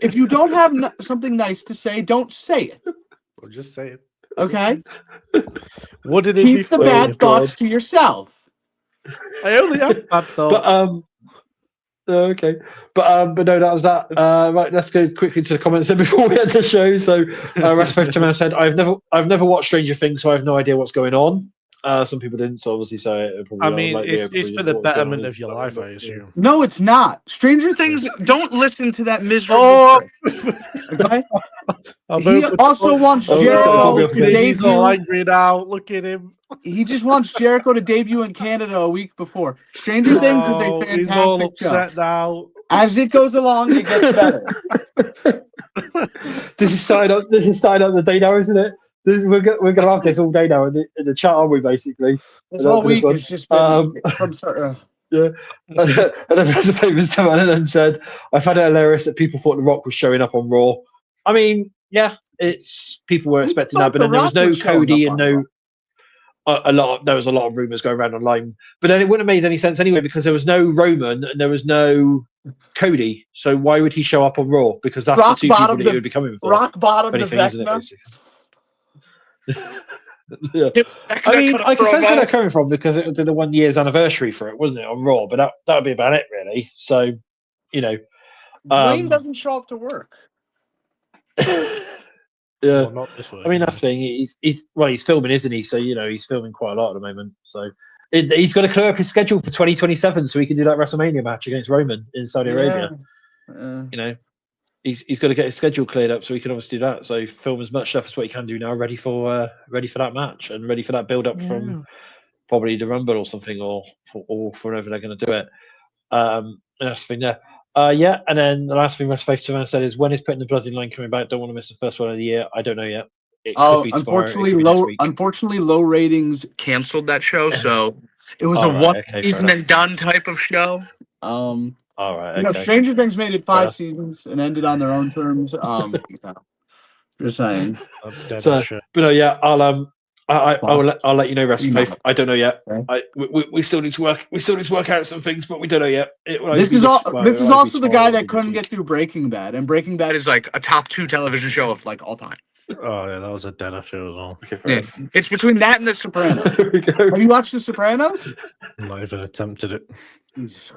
If you don't have something nice to say, don't say it. Or just say it. Okay. What did it keep the bad thoughts to yourself? I only have bad thoughts. But okay, but no, that was that. Right, let's go quickly to the comments then before we end the show. So, Rasmus said, "I've never watched Stranger Things, so I have no idea what's going on." Some people didn't, so obviously, it's for the betterment of your life, I assume. No, it's not. Stranger Things. Don't listen to that miserable. Okay. He also wants Jericho to debut. He's all angry now. Look at him. He just wants Jericho to debut in Canada a week before. Stranger Things is a fantastic he's all upset show. Now. As it goes along, it gets better. This is starting up the day now, isn't it? We're going to have this all day now in the chat, aren't we? Basically, this whole week has just been from start. Yeah, and then the famous man and then said, "I found it hilarious that people thought The Rock was showing up on Raw." I mean, yeah, it's people were expecting that, but then there was no Cody and no. There was a lot of rumors going around online, but then it wouldn't have made any sense anyway because there was no Roman and there was no Cody. So why would he show up on Raw? Because that's the two people that he would be coming for. Rock bottom to Vecna. Yeah. I mean, I can sense where they're coming from because it would be the 1 year's anniversary for it, wasn't it, on Raw? But that would be about it, really. So, Dwayne doesn't show up to work. Yeah, well, not this way. I mean that's the thing. He's filming, isn't he? So he's filming quite a lot at the moment. So he's got to clear up his schedule for 2027 so he can do that WrestleMania match against Roman in Saudi Arabia. He's got to get his schedule cleared up so he can obviously do that. So film as much stuff as what he can do now, ready for that match and ready for that build up from probably the Rumble or something, or for whenever they're going to do it. That's the thing there. And then the last thing West Faith said is, when is Putting the Bloodline coming back? Don't want to miss the first one of the year. I don't know yet. It could be tomorrow, unfortunately, low ratings canceled that show, so it was one season and done type of show. All right. Okay. Stranger Things made it 5 seasons and ended on their own terms. Just saying. So, but no, yeah, I'll let you know, Rest Faith. I don't know yet. Okay. We still need to work. We still need to work out some things, but we don't know yet. This is also the guy that couldn't get through Breaking Bad, and Breaking Bad is like a top 2 television show of like all time. Oh yeah, that was a dead show as well. Okay, it's between that and The Sopranos. Have you watched The Sopranos? Not even attempted it. Jesus.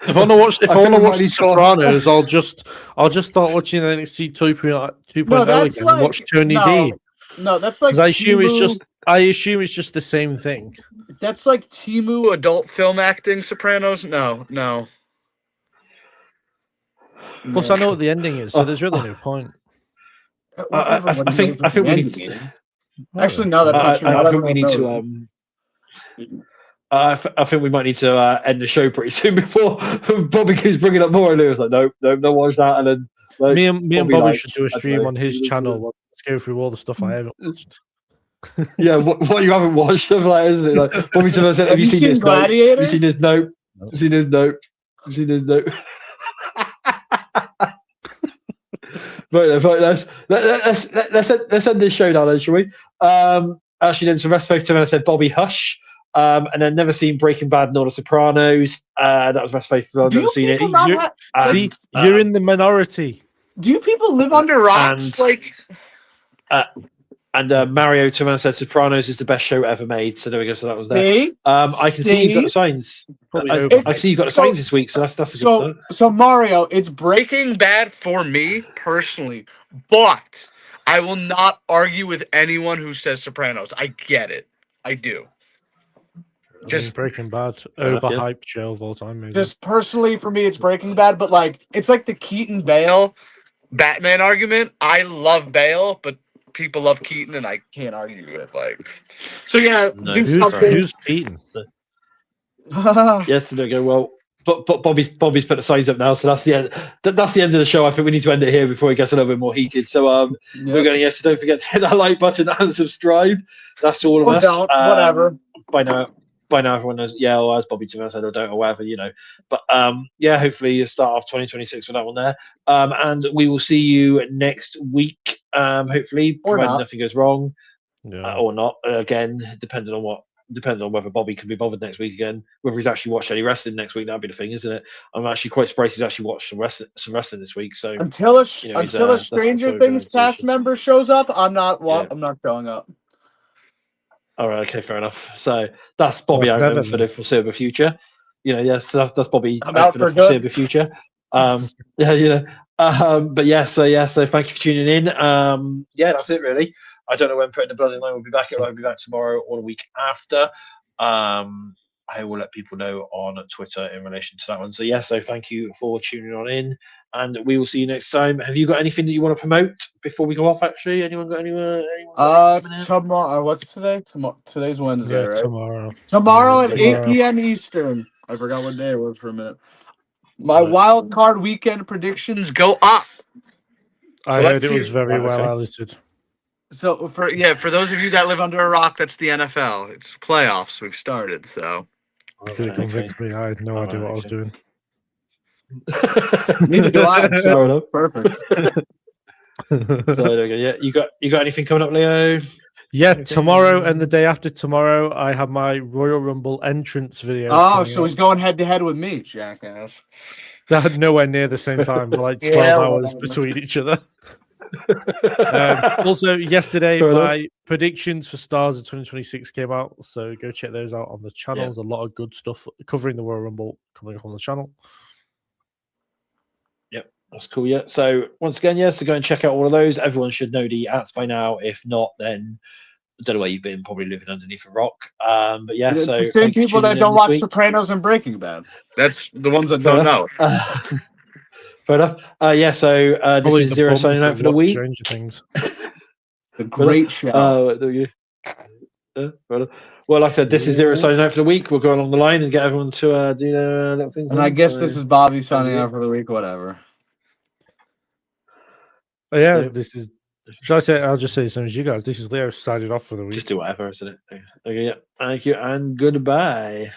If I want to watch The Sopranos, I'll just start watching NXT 2.0 again and watch Tony D. No, that's like I assume I assume it's just the same thing. That's like Timu. Adult film acting Sopranos? No. Plus, I know what the ending is, so there's really no point. I think we need to. Actually, no, that's not true. I think we need to. I think we might need to end the show pretty soon before Bobby keeps bringing up more, and it was like, nope, don't watch that. And then me and Bobby should do a stream on his channel. Let's go through all the stuff I haven't watched. Yeah, what you haven't watched, stuff like, isn't it? Like Bobby said, have you seen this? Gladiator? Have you seen this? Nope. Have you seen this? Nope. Have you seen this? Nope. Right, let's end this show now, then, shall we? Actually, then some rest to I said Bobby Hush, and then never seen Breaking Bad nor The Sopranos. That was rest I've never seen it. You're in the minority. Do you people live under rocks? And Mario Tomano said Sopranos is the best show ever made. So there we go. So that was there. I can see you've got the signs. I see you've got the signs this week. So that's a good start. So Mario, it's Breaking Bad for me personally, but I will not argue with anyone who says Sopranos. I get it. I do. Just Breaking Bad, overhyped show of all time. Maybe. Just personally for me, it's Breaking Bad, but like it's like the Keaton Bale Batman argument. I love Bale, but people love Keaton, and I can't argue with So yeah, who's Keaton? Yes, there we go. Well, but Bobby's put the signs up now, so that's the end. That's the end of the show. I think we need to end it here before it gets a little bit more heated. So we're going. So don't forget to hit that like button and subscribe. That's all of us. Whatever. By now, everyone knows. Yeah, or as Bobby Timmer said, or don't, or whatever, But yeah, hopefully you start off 2026 with that one there. And we will see you next week. Hopefully, provided nothing goes wrong, or not. Again, depending on whether Bobby can be bothered next week again. Whether he's actually watched any wrestling next week, that'd be the thing, isn't it? I'm actually quite surprised he's actually watched some wrestling this week. So until a Stranger Things cast member shows up, I'm not showing up. All right, okay, fair enough. So that's Bobby out for the foreseeable future. Yes, that's Bobby out for the foreseeable future. But so thank you for tuning in. That's it really. I don't know when Putting the Blood in Line will be back. It will be back tomorrow or the week after. I will let people know on Twitter in relation to that one. So thank you for tuning on in, and we will see you next time. Have you got anything that you want to promote before we go off? Actually, anyone got anywhere? Tomorrow. What's today? Today's Wednesday, right? Tomorrow at 8 p.m. Eastern. I forgot what day it was for a minute. My wild card weekend predictions go up. I heard it was very well edited. So for those of you that live under a rock, that's the NFL. It's playoffs. We've started. So you could have convinced me. I had no idea what I was doing. Neither do I. So perfect. So, you got anything coming up, Leo? Yeah, tomorrow and the day after tomorrow, I have my Royal Rumble entrance video. Oh, so he's going head to head with me, jackass. That nowhere near the same time. We're like 12 hours between each other. Also, yesterday, my predictions for Stars of 2026 came out, so go check those out on the channel. There's a lot of good stuff covering the Royal Rumble coming up on the channel. Yep, that's cool. Yeah, so once again, so go and check out all of those. Everyone should know the ads by now. If not, then I don't know where you've been, probably living underneath a rock. But it's the same people that don't watch Sopranos and Breaking Bad. That's the ones that don't know. Fair enough. So this is Zero signing out for the week. Stranger Things. The great show. There you go. Well, like I said, this is Zero signing out for the week. We'll go along the line and get everyone to do their little things. And I guess this is Bobby signing out for the week. Whatever. Oh, yeah, this is. Should I say? I'll just say as soon as you guys. This is Leo signing off for the week. Just do whatever, isn't it? Okay, yeah. Thank you and goodbye.